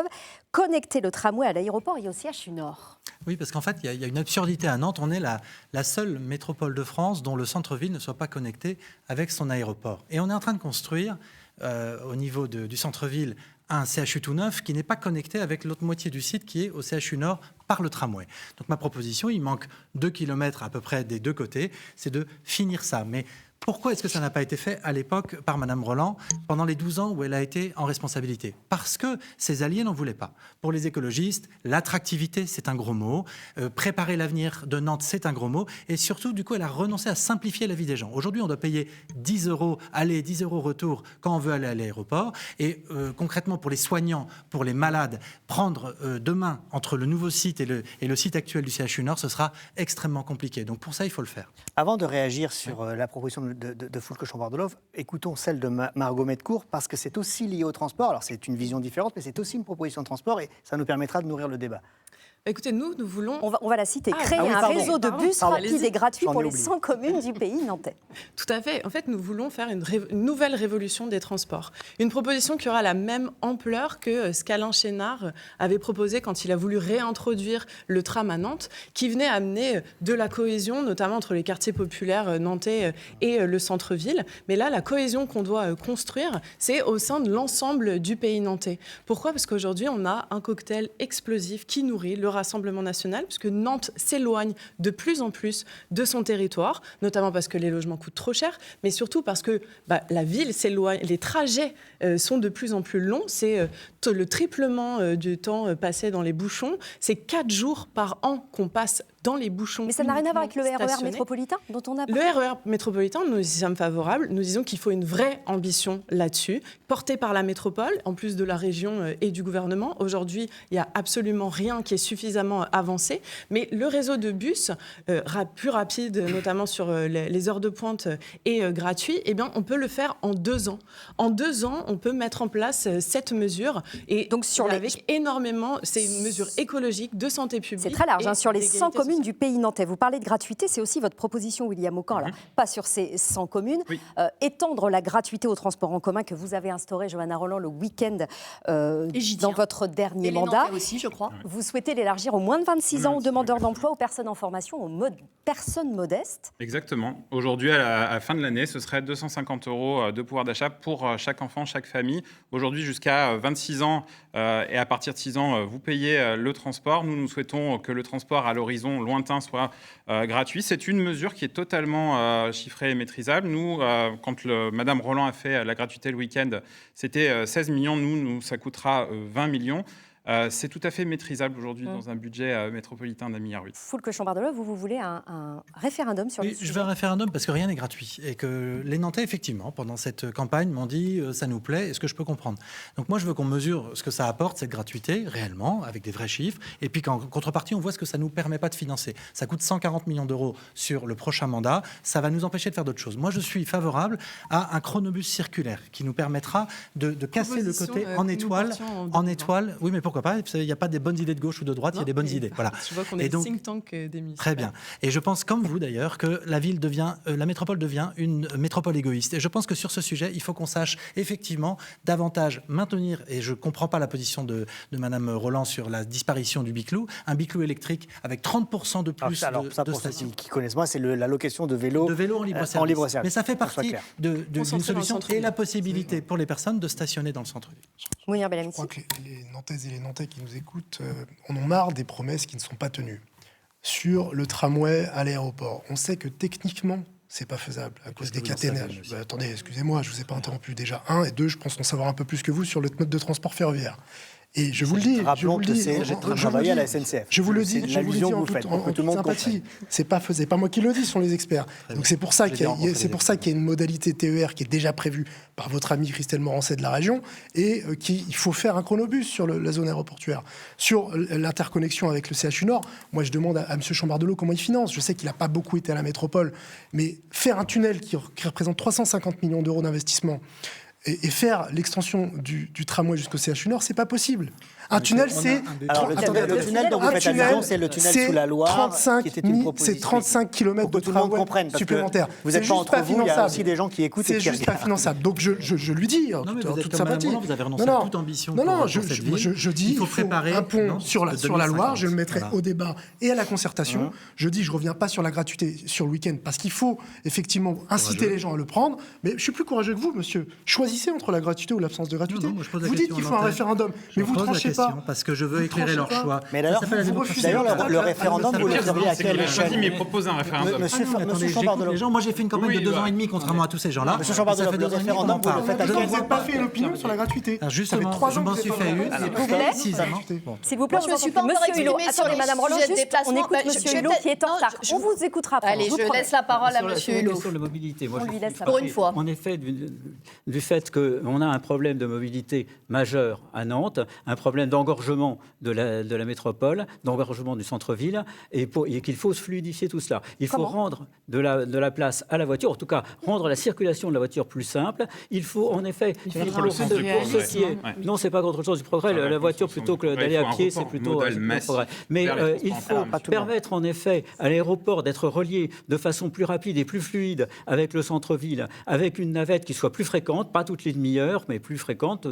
connecter le tramway à l'aéroport et au CHU Nord. Oui, parce qu'en fait, il y a une absurdité à Nantes. On est la seule métropole de France dont le centre-ville ne soit pas connecté avec son aéroport. Et on est en train de construire, au niveau du centre-ville, un CHU tout neuf qui n'est pas connecté avec l'autre moitié du site qui est au CHU Nord par le tramway. Donc ma proposition, il manque 2 kilomètres à peu près des deux côtés, c'est de finir ça. Mais Pourquoi est-ce que ça n'a pas été fait à l'époque par Madame Roland pendant les 12 ans où elle a été en responsabilité? Parce que ses alliés n'en voulaient pas. Pour les écologistes, l'attractivité, c'est un gros mot. Préparer l'avenir de Nantes, c'est un gros mot. Et surtout, du coup, elle a renoncé à simplifier la vie des gens. Aujourd'hui, on doit payer 10 € aller, 10 € retour quand on veut aller à l'aéroport. Et concrètement, pour les soignants, pour les malades, prendre demain entre le nouveau site et le site actuel du CHU Nord, ce sera extrêmement compliqué. Donc pour ça, il faut le faire. Avant de réagir sur la proposition de Foulque Chambardolo, écoutons celle de Margot Metcourt, parce que c'est aussi lié au transport. Alors c'est une vision différente, mais c'est aussi une proposition de transport et ça nous permettra de nourrir le débat. Écoutez, nous voulons... On va la citer. Créer un réseau de bus rapides et gratuits pour les 100 communes du pays nantais. Tout à fait. En fait, nous voulons faire une nouvelle révolution des transports. Une proposition qui aura la même ampleur que ce qu'Alain Chénard avait proposé quand il a voulu réintroduire le tram à Nantes, qui venait amener de la cohésion, notamment entre les quartiers populaires nantais et le centre-ville. Mais là, la cohésion qu'on doit construire, c'est au sein de l'ensemble du pays nantais. Pourquoi ? Parce qu'aujourd'hui, on a un cocktail explosif qui nourrit le Rassemblement national, puisque Nantes s'éloigne de plus en plus de son territoire, notamment parce que les logements coûtent trop cher, mais surtout parce que la ville s'éloigne, les trajets sont de plus en plus longs, c'est le triplement du temps passé dans les bouchons, c'est 4 jours par an qu'on passe dans les bouchons. Mais ça n'a rien à voir avec le RER métropolitain dont on a parlé. Le RER métropolitain, nous y sommes favorables. Nous disons qu'il faut une vraie ambition là-dessus, portée par la métropole, en plus de la région et du gouvernement. Aujourd'hui, il n'y a absolument rien qui est suffisamment avancé. Mais le réseau de bus, plus rapide, notamment sur les heures de pointe et gratuit, eh bien, on peut le faire en 2 ans. En 2 ans, on peut mettre en place cette mesure. Et donc, énormément, c'est une mesure écologique de santé publique. C'est très large, sur les 100 communes du pays nantais. Vous parlez de gratuité, c'est aussi votre proposition, William Aucan. Alors, pas sur ces 100 communes. Oui. Étendre la gratuité au transport en commun que vous avez instauré, Johanna Roland, le week-end dans votre dernier mandat. Aussi, je crois. Vous souhaitez l'élargir aux moins de 26 ans, aux demandeurs d'emploi, aux personnes en formation, aux personnes modestes. Exactement. Aujourd'hui, à la fin de l'année, ce serait 250 € de pouvoir d'achat pour chaque enfant, chaque famille. Aujourd'hui, jusqu'à 26 ans et à partir de 6 ans, vous payez le transport. Nous souhaitons que le transport à l'horizon lointain soit gratuit. C'est une mesure qui est totalement chiffrée et maîtrisable. Nous, quand Madame Roland a fait la gratuité le week-end, c'était 16 millions. Nous, ça coûtera 20 millions. C'est tout à fait maîtrisable aujourd'hui dans un budget métropolitain d'1,8 milliard. Foulque Chambardolo, vous voulez un référendum sur le sujet ? Je veux un référendum parce que rien n'est gratuit et que les Nantais, effectivement, pendant cette campagne, m'ont dit ça nous plaît, est-ce que je peux comprendre ? Donc moi, je veux qu'on mesure ce que ça apporte, cette gratuité, réellement, avec des vrais chiffres, et puis qu'en contrepartie, on voit ce que ça ne nous permet pas de financer. Ça coûte 140 millions d'euros sur le prochain mandat, ça va nous empêcher de faire d'autres choses. Moi, je suis favorable à un chronobus circulaire qui nous permettra de casser le côté en étoile. Oui, mais pourquoi pas ? Il n'y a pas des bonnes idées de gauche ou de droite, il y a des bonnes idées. Voilà. Je vois qu'on est think tank des municipales. Très bien. Et je pense, comme vous d'ailleurs, que la métropole devient une métropole égoïste. Et je pense que sur ce sujet, il faut qu'on sache effectivement davantage maintenir, et je ne comprends pas la position de Madame Roland sur la disparition du Biclou, un Biclou électrique avec 30% de plus de pour stations. Ceux qui connaissent moi, c'est la location de vélos en libre service. Mais ça fait partie d'une solution et la possibilité pour les personnes de stationner dans le centre-ville. Je crois que les Nantaises et les Nantais qui nous écoutent en ont marre des promesses qui ne sont pas tenues. Sur le tramway à l'aéroport, on sait que techniquement, c'est pas faisable à cause des caténages. Attendez, excusez-moi, je vous ai pas interrompu déjà. 1 et 2, je pense en savoir un peu plus que vous sur le mode de transport ferroviaire. Et je vous le dis, j'ai travaillé à la SNCF. Je vous le dis, en toute sympathie. C'est pas moi qui le dis, ce sont les experts. Donc c'est pour ça qu'il y a une modalité TER qui est déjà prévue par votre ami Christelle Morancet de la région et qu'il faut faire un chronobus sur la zone aéroportuaire. Sur l'interconnexion avec le CHU Nord, moi je demande à M. Chambardolo comment il finance. Je sais qu'il n'a pas beaucoup été à la métropole, mais faire un tunnel qui représente 350 millions d'euros d'investissement et faire l'extension du tramway jusqu'au CHU Nord, c'est pas possible. Un tunnel, c'est... Le tunnel dont vous faites allusion, c'est le tunnel sous la Loire, qui était une proposition. C'est 35 km de tramway supplémentaires. Vous n'êtes pas entre vous, il y a aussi des gens qui écoutent et qui regardent. C'est juste pas finançable. Donc je lui dis, en toute sympathie... Vous avez renoncé à toute ambition pour cette ville. Je dis, il faut préparer un pont sur la Loire, je le mettrai au débat et à la concertation. Je dis, je ne reviens pas sur la gratuité sur le week-end, parce qu'il faut effectivement inciter les gens à le prendre. Mais je suis plus courageux que vous, monsieur. Choisissez choisissez entre la gratuité ou l'absence de gratuité. Non, moi, je pose la Vous dites question qu'il en faut un antenne. référendum, mais vous pose la tranchez question pas. parce que je veux Vous éclairer leur tranchez pas. choix. Mais d'ailleurs, Ça s'appelle la vous démocratie. refusez D'ailleurs, le le référendum, le vous le pire, feriez à c'est qu'il quelle a choisi, mais il échelle? propose un référendum. Monsieur Attendez, Attendez, j'écoute les gens. Moi, j'ai fait une campagne de 2 ans et demi, contrairement à tous ces gens-là. Monsieur Chambardel, Ça fait le 2 ans et demi qu'on référendum, en parle. vous le faites à Vous quelle n'avez pas fait une opinion sur la gratuité. Ah, Ça fait justement, 3 je ans que m'en vous suis êtes pas fait une. d'accord. et Vous voulez précisément. Bon. S'il vous plaît, Moi, on je vous suis en pas prie. encore Monsieur Hulot, exprimée sur attendez, les Madame Roland, sujets de juste, déplacement. on écoute Bah, Monsieur je vais Hulot qui est en peut-être- retard. non, je- On vous écoutera après. Allez, vous je promets. laisse la parole à Sur la Monsieur Hulot. question de la mobilité, moi, On je lui suis laisse la Pour une fois. En effet, du fait qu'on a un problème de mobilité majeur à Nantes, un problème d'engorgement de la métropole, d'engorgement du centre-ville, et qu'il faut se fluidifier tout cela. Il faut Comment rendre de la place à la voiture, en tout cas rendre la circulation de la voiture plus simple. Il faut en effet contre le sens du progrès. Ouais. non, c'est pas contre le sens du progrès. Ça va La voiture, contre le plutôt sens que du progrès. d'aller Il à faut un pied, c'est report plutôt modal le massif progrès. Mais vers les il transports en faut commun. permettre en effet à l'aéroport d'être relié de façon plus rapide et plus fluide avec le centre-ville, avec une navette qui soit plus fréquente, pas toutes les demi-heures, mais plus fréquente.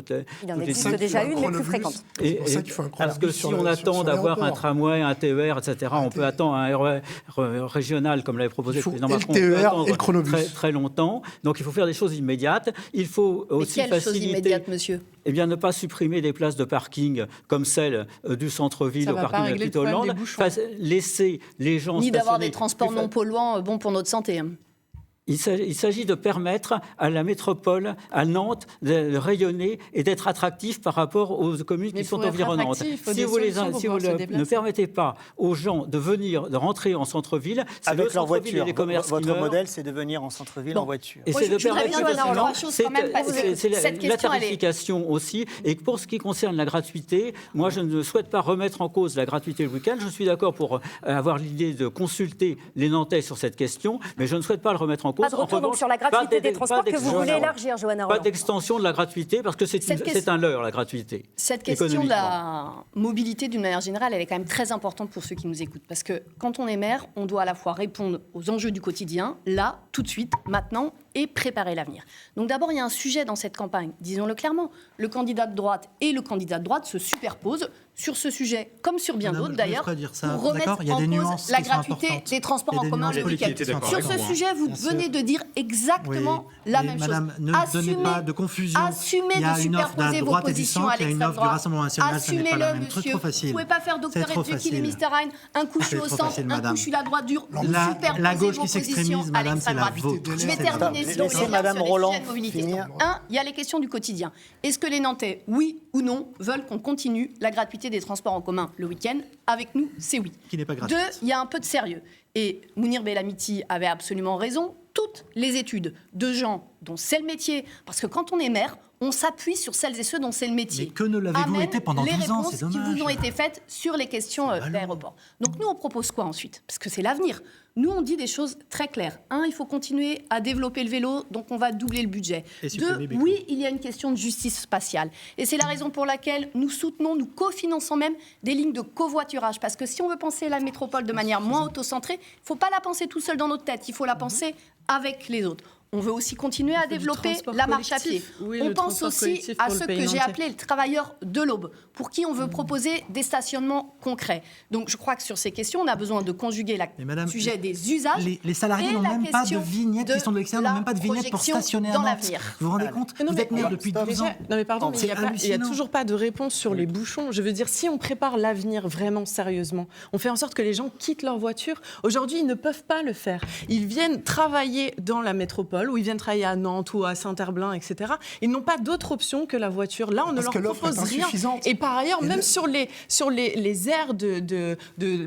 Il en toutes les existe demi- déjà une, mais plus chronobus. fréquente. C'est pour ça qu'il faut un Parce que chronobus si sur on le- attend sur d'avoir un l'aéroport. tramway, un TER, etc., on peut attendre un RER régional, comme l'avait proposé Il le faut président et le Macron. On peut TER attendre et le chronobus. très, très longtemps. Donc il faut faire des choses immédiates. Il faut Mais aussi quelle chose faciliter. immédiate, monsieur? Eh bien, ne pas supprimer des places de parking comme celle du centre-ville Ça au va pas parking de la régler le Petite problème Hollande. des bouchons. Laisser les gens Ni d'avoir stationner des transports plus non fa- polluants bons pour notre santé. Il s'agit de permettre à la métropole, à Nantes, de rayonner et d'être attractif par rapport aux communes Mais qui sont pour être environnantes. attractif, il faut Si des vous, solutions pour si vous pouvoir se ne déplacer. permettez pas aux gens de venir, de rentrer en centre-ville, c'est le Avec leur centre-ville et voiture. les commerces qui Votre meurent. modèle, c'est de venir en centre-ville Bon. en voiture. Et Moi, c'est de je voudrais bien permettre dire justement- trois choses quand même, parce que c'est la cette question, elle est- tarification aussi. Et pour ce qui concerne la gratuité, moi, je ne souhaite pas remettre en cause la gratuité le week-end. Je suis d'accord pour avoir l'idée de consulter les Nantais sur cette question, mais je ne souhaite pas le remettre en cause. Pas de En retour donc revanche, sur la pas gratuité des pas transports que vous d'extension. voulez élargir, Johanna Pas Roland. d'extension de la gratuité, parce que c'est un leurre, la gratuité. Cette question de économiquement. la mobilité, d'une manière générale, elle est quand même très importante pour ceux qui nous écoutent. Parce que quand on est maire, on doit à la fois répondre aux enjeux du quotidien, là, tout de suite, maintenant, et préparer l'avenir. Donc d'abord, il y a un sujet dans cette campagne, disons-le clairement. Le candidat de droite et le candidat de droite se superposent sur ce sujet, comme sur bien Madame, d'autres je ne d'ailleurs, laisse pas dire ça. pour remettre D'accord, il y a en des cause nuances la qui sont gratuité importantes. des transports Il y a en des commun nuances le politiques, week-end. d'accord Sur avec ce vous, hein. sujet, vous Bien sûr. venez de dire exactement Oui, la mais même Madame, chose. ne donnez pas de confusion. Assumez Il y a de une offre superposer de vos droite et du positions à centre, il y a une l'extrême offre du droite. Rassemblement national, ça n'est pas la Assumez-le, même. Trop monsieur. facile. Vous pouvez pas faire C'est Dr. trop Jekyll et facile. Mr. Hyde, un coup je suis C'est au trop centre, facile, un coup madame. je suis la droite dure. Vous La superposez gauche vos qui s'extrémise, positions à madame, c'est l'extrême la droite. vôtre. Je vais C'est terminer la- sur Laissez les Madame sur les Roland sujets de mobilité. finir. Un, il y a les questions du quotidien. Est-ce que les Nantais, oui ou non, veulent qu'on continue la gratuité des transports en commun le week-end? Avec nous, c'est oui. Qui n'est pas gratuite. Deux, il y a un peu de sérieux. Et Mounir Bellamiti avait absolument raison. Toutes les études de gens dont c'est le métier, parce que quand on est maire, on s'appuie sur celles et ceux dont c'est le métier. Mais que ne l'avez-vous Amènent été pendant les 12 ans, réponses c'est qui dommage. vous ont été faites sur les questions d'aéroport. Donc nous, on propose quoi ensuite? Parce que c'est l'avenir. Nous, on dit des choses très claires. Un, il faut continuer à développer le vélo, donc on va doubler le budget. Et supprimer Deux, Bécon. oui, il y a une question de justice spatiale. Et c'est la raison pour laquelle nous soutenons, nous cofinançons même des lignes de covoiturage. Parce que si on veut penser la métropole de manière moins autocentrée, il ne faut pas la penser tout seul dans notre tête, il faut la penser avec les autres. On veut aussi continuer à fait du développer transport la marche à pied. collectif. Oui, On le pense transport aussi collectif à pour le ceux pays que j'ai nantais. appelés les travailleurs de l'aube, pour qui on veut proposer des stationnements concrets. Donc je crois que sur ces questions, on a besoin de conjuguer Mais madame, le sujet des usages. Les salariés et n'ont la même pas de question vignette, qui sont de l'extérieur, n'ont même pas de vignette pour projection stationner à dans Nantes. l'avenir. Vous vous rendez compte? Non, Vous mais êtes maire depuis stop. 12 ans. Non mais pardon, mais il C'est n'y a hallucinant. toujours pas de réponse sur les bouchons. Je veux dire, si on prépare l'avenir vraiment sérieusement, on fait en sorte que les gens quittent leur voiture. Aujourd'hui, ils ne peuvent pas le faire. Ils viennent travailler dans la métropole, ou ils viennent travailler à Nantes ou à Saint-Herblain, etc. Ils n'ont pas d'autre option que la voiture. Là, on ne Parce leur que l'offre propose est rien. insuffisante. Et par ailleurs, Et même le- sur les aires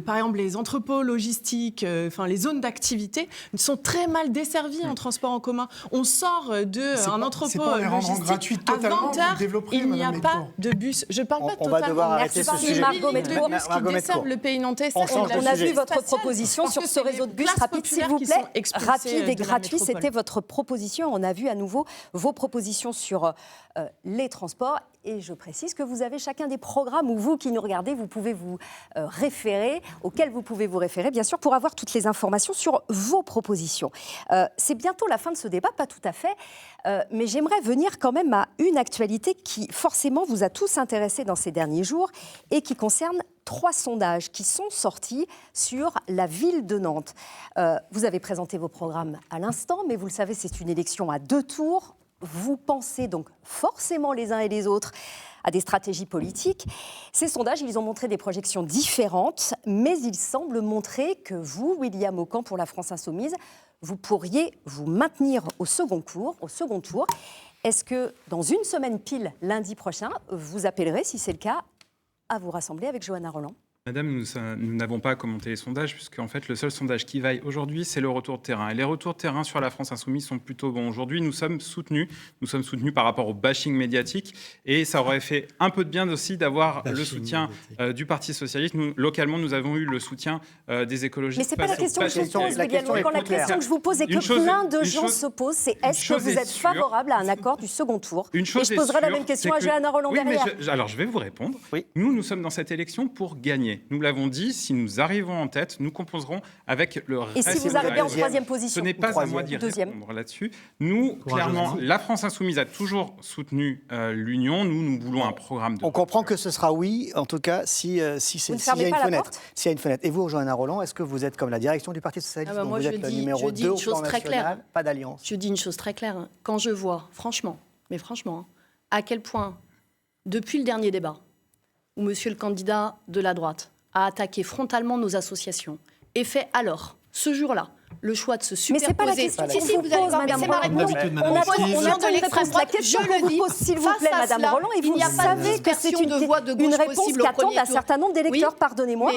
par exemple, les entrepôts logistiques, enfin les zones d'activité, sont très mal desservies en transport en commun. On sort C'est d'un pas- entrepôt c'est pas en les rendant logistique gratuites à totalement, 20h, vous développerez, il n'y a Madame pas Lectour. de bus. Je parle pas On totalement. va devoir arrêter Merci, ce sujet. Margot de Metcourt. bus qui Margot desservent Metcourt. le pays nantais. On change de On a sujet. vu votre Spatial, proposition parce sur que ce c'est réseau les de bus classes rapide, s'il populaires vous qui plaît. sont expulsées Rapide de et la gratuit, métropole. c'était votre proposition. On a vu à nouveau vos propositions sur les transports. Et je précise que vous avez chacun des programmes où vous qui nous regardez, vous pouvez vous référer, auxquels vous pouvez vous référer, bien sûr, pour avoir toutes les informations sur vos propositions. C'est bientôt la fin de ce débat, pas tout à fait, mais j'aimerais venir quand même à une actualité qui, forcément, vous a tous intéressés dans ces derniers jours et qui concerne 3 sondages qui sont sortis sur la ville de Nantes. Vous avez présenté vos programmes à l'instant, mais vous le savez, c'est une élection à 2 tours. vous pensez donc forcément les uns et les autres à des stratégies politiques. Ces sondages, ils ont montré des projections différentes, mais ils semblent montrer que vous, William Aucan, pour la France Insoumise, vous pourriez vous maintenir au second tour. Est-ce que dans une semaine pile, lundi prochain, vous appellerez, si c'est le cas, à vous rassembler avec Johanna Rolland ? Madame, nous n'avons pas commenté les sondages, puisque en fait, le seul sondage qui vaille aujourd'hui, c'est le retour de terrain. Et les retours de terrain sur la France Insoumise sont plutôt bons. Aujourd'hui, nous sommes soutenus par rapport au bashing médiatique. Et ça aurait fait un peu de bien aussi d'avoir le soutien du Parti Socialiste. Nous, localement, nous avons eu le soutien des écologistes. Mais ce n'est pas la question que je vous pose, William Aucan. La question que je vous pose et que plein de gens se posent, c'est est-ce que vous êtes favorable à un accord du second tour ? Et je poserai la même question à Johanna Rolland derrière. Alors, je vais vous répondre. Oui. Nous sommes dans cette élection pour gagner. Nous l'avons dit, si nous arrivons en tête, nous composerons avec le reste. Et si vous arrivez en troisième position ? Ce n'est pas à moi d'y répondre là-dessus. Nous, clairement, la France Insoumise a toujours soutenu l'Union. Nous voulons un programme de... On comprend que ce sera oui, en tout cas, s'il y a une fenêtre. Et vous, Johanna Rolland, est-ce que vous êtes comme la direction du Parti Socialiste, dont vous êtes le numéro 2 au plan national, pas d'alliance ? Je dis une chose très claire. Quand je vois, franchement, à quel point, depuis le dernier débat, où monsieur le candidat de la droite a attaqué frontalement nos associations et fait alors, ce jour-là, le choix de se superposer... Mais c'est pas la question qu'on vous pose, Madame Rolland. On attend une réponse. La question qu'on vous pose, s'il vous plaît, Madame Rolland, et vous savez que c'est une réponse qu'attendent un certain nombre d'électeurs, pardonnez-moi,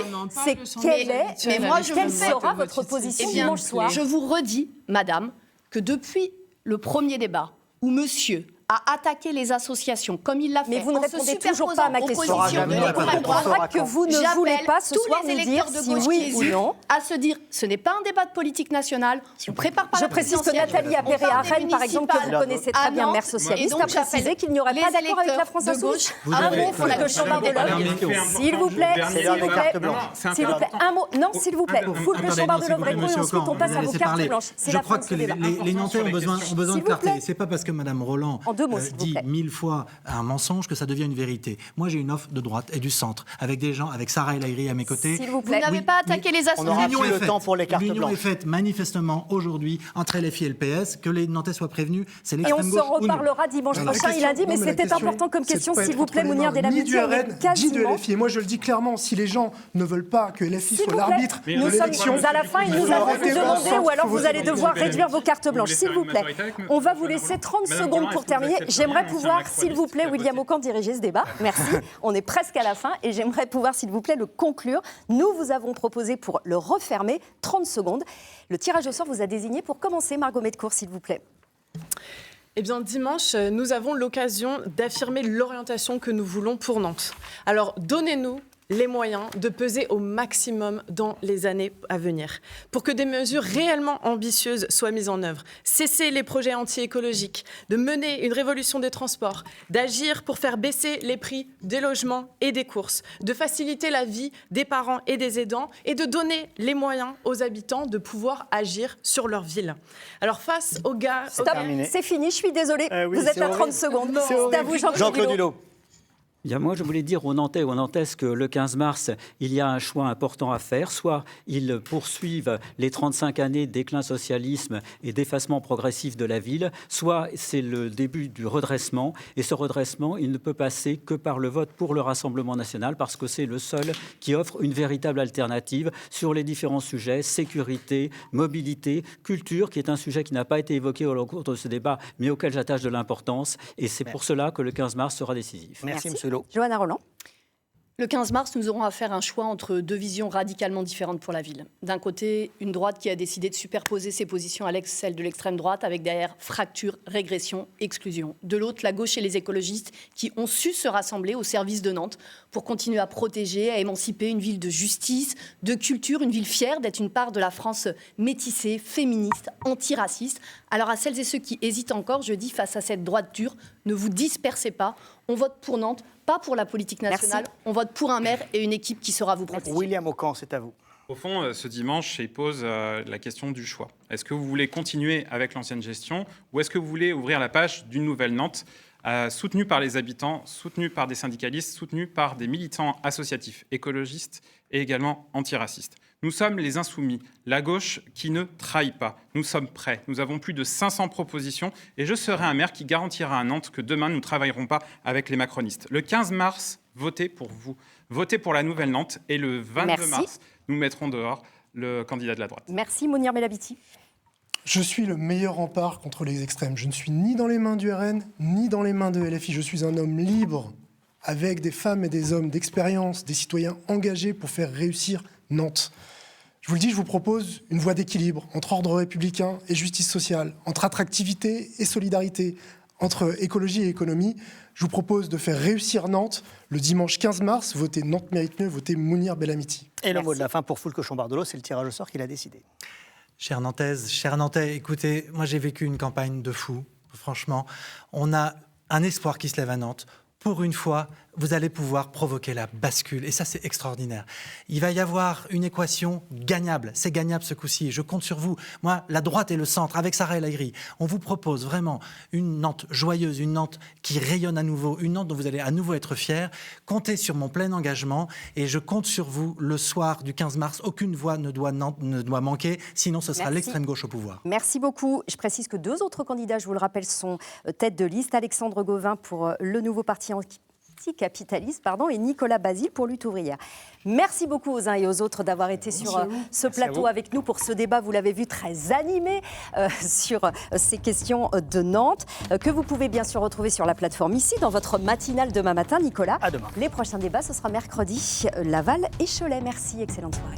c'est quelle sera votre position dimanche soir ? Je vous redis, Madame, que depuis le premier débat, où monsieur a attaqué les associations comme il l'a fait. Mais vous ne répondez toujours pas à ma question. On comprendra que vous ne voulez pas ce soir nous dire si oui ou non. À se dire, ce n'est pas un débat de politique nationale. On prépare pas. Je précise que Nathalie Appéré à Rennes, par exemple, que vous connaissez très bien, maire socialiste, a précisé qu'il n'y aurait pas d'accord avec la France Insoumise. Un mot pour le Chambard de l'Oeuvre, s'il vous plaît. S'il vous plaît, un mot. Non, s'il vous plaît. Vous le Chambard de l'Oeuvre répond et ensuite on passe à vos cartes blanches. Je crois que les Nantais ont besoin de clarté. C'est pas parce que Madame Rolland dit 1000 fois un mensonge que ça devient une vérité. Moi, j'ai une offre de droite et du centre, avec des gens, avec Sarah El Haïry à mes côtés. S'il vous plaît. Vous n'avez pas attaqué les associations. On aura plus le temps pour les cartes blanches. L'union est faite manifestement aujourd'hui entre LFI et le PS, que les Nantais soient prévenus, c'est l'extrême gauche. Et on s'en reparlera dimanche prochain, il a dit, mais c'était important comme question, s'il vous plaît, Mounir Delamiti, ni de LFI. Et moi, je le dis clairement, si les gens ne veulent pas que LFI soit l'arbitre de l'élection... Nous sommes à la fin et nous allons vous demander, ou alors vous allez devoir réduire vos cartes blanches. S'il vous plaît, on va vous laisser 30 secondes pour terminer. J'aimerais pouvoir, s'il vous plaît, William Aucan, diriger ce débat. Merci. On est presque à la fin et j'aimerais pouvoir, s'il vous plaît, le conclure. Nous vous avons proposé pour le refermer 30 secondes. Le tirage au sort vous a désigné pour commencer. Margot Medcourt, s'il vous plaît. Eh bien, dimanche, nous avons l'occasion d'affirmer l'orientation que nous voulons pour Nantes. Alors, donnez-nous les moyens de peser au maximum dans les années à venir pour que des mesures réellement ambitieuses soient mises en œuvre. Cesser les projets anti-écologiques, de mener une révolution des transports, d'agir pour faire baisser les prix des logements et des courses, de faciliter la vie des parents et des aidants et de donner les moyens aux habitants de pouvoir agir sur leur ville. Alors face aux gars... Stop, c'est fini, je suis désolée. Vous êtes à 30 secondes. C'est à vous, Jean-Claude Hulot. Bien, moi, je voulais dire aux Nantais, aux Nantaises que le 15 mars, il y a un choix important à faire. Soit ils poursuivent les 35 années de déclin socialisme et d'effacement progressif de la ville, soit c'est le début du redressement. Et ce redressement, il ne peut passer que par le vote pour le Rassemblement national, parce que c'est le seul qui offre une véritable alternative sur les différents sujets, sécurité, mobilité, culture, qui est un sujet qui n'a pas été évoqué au cours de ce débat, mais auquel j'attache de l'importance. Et c'est pour cela que le 15 mars sera décisif. Merci, monsieur. Johanna Rolland. Le 15 mars, nous aurons à faire un choix entre deux visions radicalement différentes pour la ville. D'un côté, une droite qui a décidé de superposer ses positions à celles de l'extrême droite, avec derrière fracture, régression, exclusion. De l'autre, la gauche et les écologistes qui ont su se rassembler au service de Nantes pour continuer à protéger, à émanciper une ville de justice, de culture, une ville fière d'être une part de la France métissée, féministe, antiraciste. Alors à celles et ceux qui hésitent encore, je dis face à cette droite dure, ne vous dispersez pas. On vote pour Nantes, pas pour la politique nationale. Merci. On vote pour un maire et une équipe qui saura vous protéger. William Aucan, c'est à vous. Au fond, ce dimanche, il pose la question du choix. Est-ce que vous voulez continuer avec l'ancienne gestion ou est-ce que vous voulez ouvrir la page d'une nouvelle Nantes soutenue par les habitants, soutenue par des syndicalistes, soutenue par des militants associatifs écologistes et également antiracistes? Nous sommes les insoumis, la gauche qui ne trahit pas. Nous sommes prêts. Nous avons plus de 500 propositions et je serai un maire qui garantira à Nantes que demain, nous ne travaillerons pas avec les macronistes. Le 15 mars, votez pour vous. Votez pour la nouvelle Nantes et le 22 mars, nous mettrons dehors le candidat de la droite. Merci Mounir Belabiti. Je suis le meilleur rempart contre les extrêmes. Je ne suis ni dans les mains du RN, ni dans les mains de LFI. Je suis un homme libre, avec des femmes et des hommes d'expérience, des citoyens engagés pour faire réussir Nantes. Je vous le dis, je vous propose une voie d'équilibre entre ordre républicain et justice sociale, entre attractivité et solidarité, entre écologie et économie. Je vous propose de faire réussir Nantes le dimanche 15 mars. Votez Nantes mérite mieux, votez Mounir Bellamiti. Et le mot de la fin pour Foulque Chambardelot, c'est le tirage au sort qu'il a décidé. Chère Nantaise, chers Nantais, écoutez, moi j'ai vécu une campagne de fou. Franchement, on a un espoir qui se lève à Nantes. Pour une fois, vous allez pouvoir provoquer la bascule. Et ça, c'est extraordinaire. Il va y avoir une équation gagnable. C'est gagnable ce coup-ci. Je compte sur vous. Moi, la droite et le centre, avec Sarah El Haïry, on vous propose vraiment une Nantes joyeuse, une Nantes qui rayonne à nouveau, une Nantes dont vous allez à nouveau être fiers. Comptez sur mon plein engagement et je compte sur vous le soir du 15 mars. Aucune voix ne doit manquer, sinon ce sera l'extrême gauche au pouvoir. Merci beaucoup. Je précise que 2 autres candidats, je vous le rappelle, sont tête de liste. Alexandre Gauvin pour le nouveau parti anticapitaliste, et Nicolas Basile pour Lutte ouvrière. Merci beaucoup aux uns et aux autres d'avoir été sur ce plateau avec nous pour ce débat, vous l'avez vu, très animé sur ces questions de Nantes, que vous pouvez bien sûr retrouver sur la plateforme ici, dans votre matinale demain matin, Nicolas. À demain. Les prochains débats, ce sera mercredi, Laval et Cholet. Merci, excellente soirée.